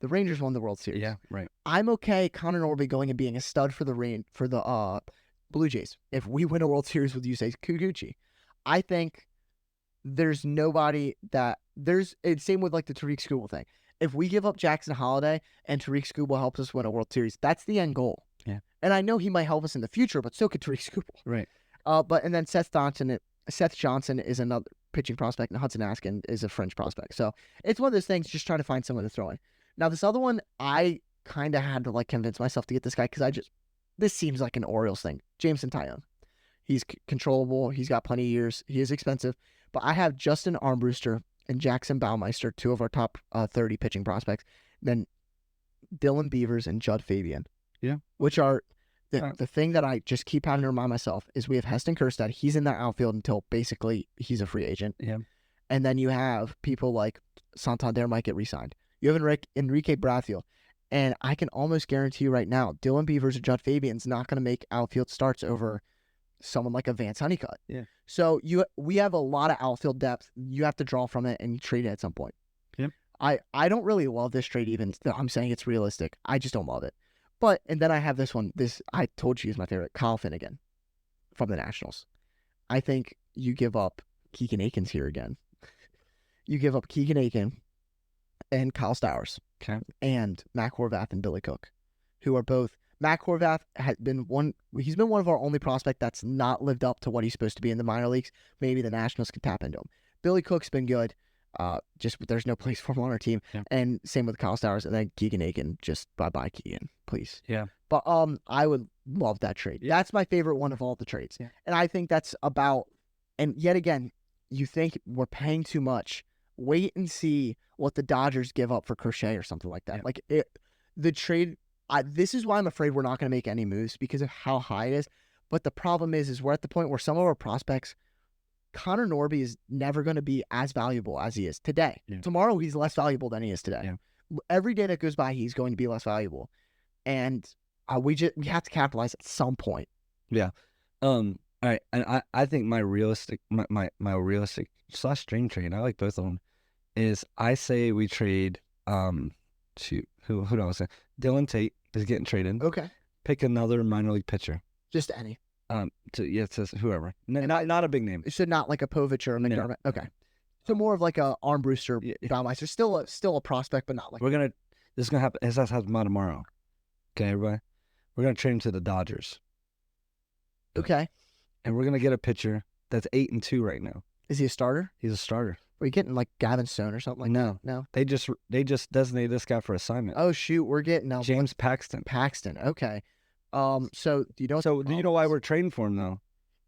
The Rangers won the World Series. Yeah, right. I'm okay Connor Norby going and being a stud for the Blue Jays. If we win a World Series with Yusei Kikuchi, I think there's nobody that there's. It's same with like the Tariq Skubal thing. If we give up Jackson Holliday and Tariq Skubal helps us win a World Series, that's the end goal. Yeah. And I know he might help us in the future, but so could Tariq Skubal. Right. And then Seth Johnson is another pitching prospect, and Hudson Askin is a fringe prospect. So it's one of those things, just trying to find someone to throw in. Now, this other one, I kind of had to like convince myself to get this guy because this seems like an Orioles thing. Jameson Taillon. He's controllable. He's got plenty of years. He is expensive. But I have Justin Armbruster and Jackson Baumeister, two of our top 30 pitching prospects. Then Dylan Beavers and Judd Fabian. Yeah. Which are the thing that I just keep having to remind myself is we have Heston Kjerstad. He's in that outfield until basically he's a free agent. Yeah. And then you have people like Santander might get re-signed. You have Enrique Bradfield. And I can almost guarantee you right now, Dylan Beavers or Judd Fabian's not going to make outfield starts over someone like a Vance Honeycutt. Yeah. So we have a lot of outfield depth. You have to draw from it and trade it at some point. Yeah. I don't really love this trade even. I'm saying it's realistic. I just don't love it. And then I have this one. This I told you is my favorite. Kyle Finnegan from the Nationals. I think you give up Keegan Aikens here again. You give up Keegan Aiken and Kyle Stowers. Okay. And Matt Horvath and Billy Cook, who are both. Matt Horvath he's been one of our only prospects that's not lived up to what he's supposed to be in the minor leagues. Maybe the Nationals could tap into him. Billy Cook's been good. Just there's no place for him on our team. Yeah. And same with Kyle Stowers. And then Keegan Aiken, just bye-bye Keegan, please. Yeah. But I would love that trade. Yeah. That's my favorite one of all the trades. Yeah. And I think that's about, and yet again, you think we're paying too much. Wait and see what the Dodgers give up for Crochet or something like that. Yeah. The trade, this is why I'm afraid we're not going to make any moves because of how high it is. But the problem is we're at the point where some of our prospects, Connor Norby is never going to be as valuable as he is today. Yeah. Tomorrow, he's less valuable than he is today. Yeah. Every day that goes by, he's going to be less valuable. And we have to capitalize at some point. Yeah. All right. And I think my realistic /dream trade, I like both of them, is I say we trade to who do I was saying? Dylan Tate is getting traded. Okay. Pick another minor league pitcher. Just any. It says whoever. Not a big name. So not like a Povich or a McDermott. No. Okay. So more of like a Armbruster, Yeah. Baumeister. Still a prospect, but not like. This is gonna happen. This has to happen tomorrow. Okay, everybody. We're gonna trade him to the Dodgers, Okay. and we're gonna get a pitcher that's 8-2 right now. Is he a starter? He's a starter. Are you getting like Gavin Stone or something like No. that? No. They just designated this guy for assignment. Oh shoot, we're getting James Paxton. Paxton. Okay. So do you know? So do you know why we're trading for him though?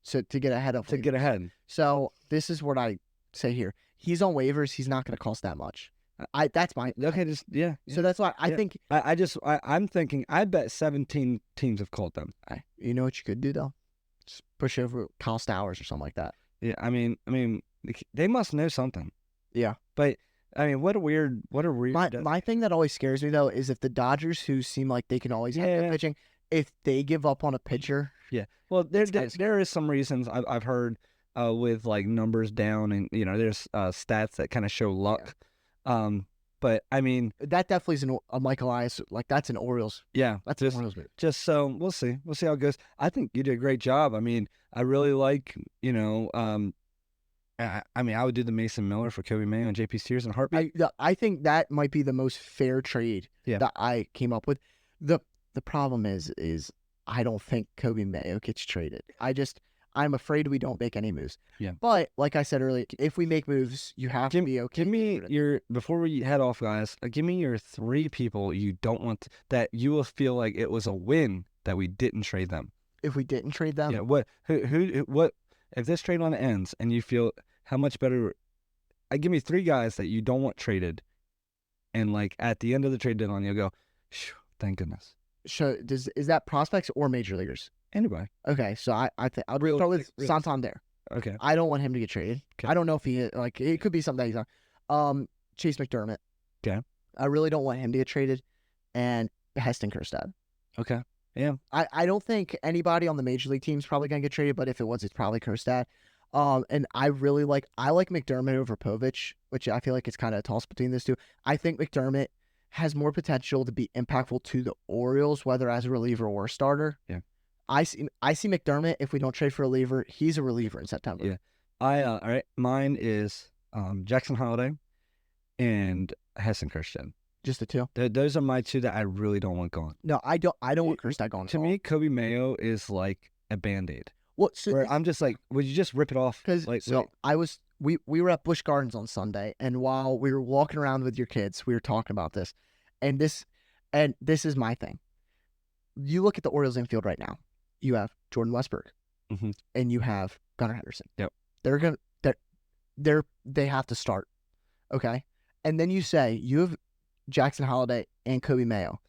So to get ahead of To get ahead. So this is what I say here. He's on waivers. He's not going to cost that much. That's my Okay, just yeah. So that's why I Yeah. think. I'm thinking. I bet 17 teams have called them. You know what you could do though? Just push over Kyle Stowers or something like that. Yeah, I mean, they must know something. Yeah. But I mean, what a weird. My thing that always scares me though is if the Dodgers, who seem like they can always have good pitching, if they give up on a pitcher. Yeah. Well, there is some reasons I've heard with like numbers down, and there's stats that kind of show luck. Yeah. But I mean, that definitely is a Michael Elias. Like that's an Orioles. Yeah, That's an Orioles move. just so we'll see how it goes. I think you did a great job. I mean, I really like I would do the Mason Miller for Kobe Mayo and JP Sears in a heartbeat. I think that might be the most fair trade that I came up with. The problem is I don't think Kobe Mayo gets traded. I'm afraid we don't make any moves. Yeah. But like I said earlier, if we make moves, you have to be okay. Give me before we head off, guys. Give me your 3 people you don't want that you will feel like it was a win that we didn't trade them. If we didn't trade them, Yeah. What if this trade line ends and you feel how much better? Give me 3 guys that you don't want traded, and like at the end of the trade deadline, you'll go, thank goodness. So is that prospects or major leaguers? Anybody. Okay, so I think I'll Real- start with real- Santander. Okay. I don't want him to get traded. Okay. I don't know if it could be something that he's on. Chase McDermott. Okay. I really don't want him to get traded. and Heston Kjerstad. Okay. Yeah. I don't think anybody on the major league team is probably going to get traded, but if it was, it's probably Kjerstad. And I like McDermott over Povich, which I feel like it's kind of a toss between those two. I think McDermott has more potential to be impactful to the Orioles, whether as a reliever or a starter. Yeah. I see McDermott, if we don't trade for a reliever, he's a reliever in September. Yeah. All right. Mine is Jackson Holiday and Heston Kjerstad. Just the two. Those are my two that I really don't want gone. No, I don't want Kjerstad gone. To me, Kobe Mayo is like a Band-Aid. What? So, where I'm just like, would you just rip it off? Because like, we were at Busch Gardens on Sunday, and while we were walking around with your kids, we were talking about this, and this is my thing. You look at the Orioles infield right now. You have Jordan Westberg, and you have Gunnar Henderson. Yep. They have to start, okay? And then you say you have Jackson Holiday and Kobe Mayo.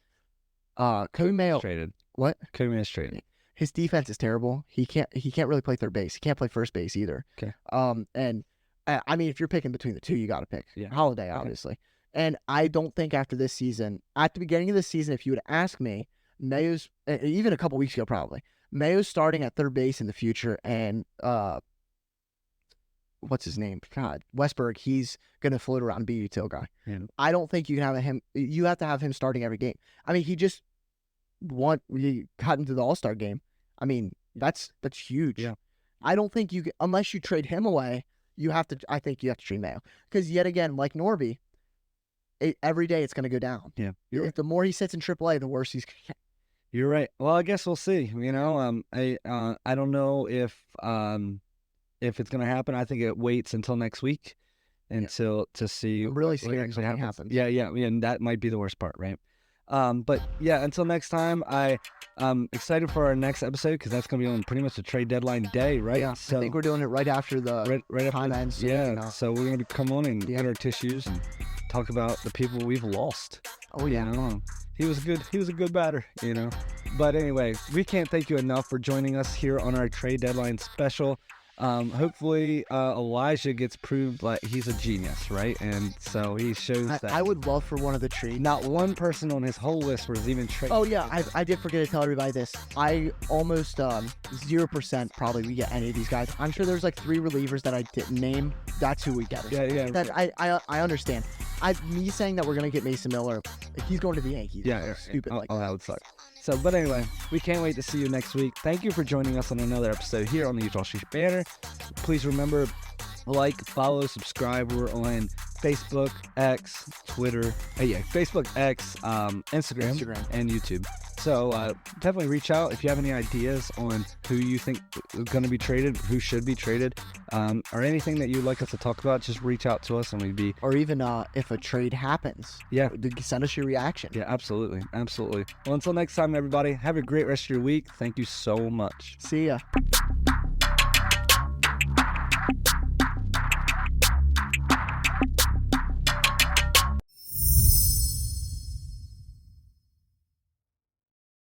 Kobe Mayo traded. What? Kobe Mayo's traded. His defense is terrible. He can't really play third base. He can't play first base either. Okay. And I mean, if you're picking between the two, you got to pick Holiday, obviously. And I don't think after this season, at the beginning of this season, if you would ask me, Mayo's even a couple weeks ago probably, Mayo's starting at third base in the future, and what's his name? God, Westberg. He's gonna float around and be a util guy. Yeah. I don't think you can have him. You have to have him starting every game. I mean, he got into the All-Star game. I mean, that's huge. Yeah. I don't think unless you trade him away, I think you have to trade Mayo. Because yet again, like Norby, every day it's going to go down. Yeah. The more he sits in AAA, the worse he's going to get. You're right. Well, I guess we'll see. I don't know if it's going to happen. I think it waits until next week to see I'm really what scared actually happens. happens. Yeah, and that might be the worst part, right? But yeah, until next time, I'm excited for our next episode because that's going to be on pretty much the trade deadline day, right? Yeah, so I think we're doing it right after the right time after, ends. Yeah, so we're going to come on and get our tissues and talk about the people we've lost. Oh yeah, he was a good batter, But anyway, we can't thank you enough for joining us here on our trade deadline special. Hopefully Elijah gets proved like he's a genius, right? And so he shows that. I would love for one of the trades. Not one person on his whole list was even traded. Oh yeah, I did forget to tell everybody this. I almost 0% probably we get any of these guys. I'm sure there's like 3 relievers that I didn't name. That's who we get. Yeah. That I understand. Me saying that we're gonna get Mason Miller, he's going to the Yankees. Yeah, stupid. That would suck. So, but anyway, we can't wait to see you next week. Thank you for joining us on another episode here on the Utah Street Banner. Please remember, follow, subscribe. We're on Facebook, X, Twitter. Facebook, X, Instagram, and YouTube. So definitely reach out if you have any ideas on who you think is going to be traded, who should be traded, or anything that you'd like us to talk about. Just reach out to us and we'd be... Or even if a trade happens. Yeah. Send us your reaction. Yeah, absolutely. Well, until next time, everybody, have a great rest of your week. Thank you so much. See ya.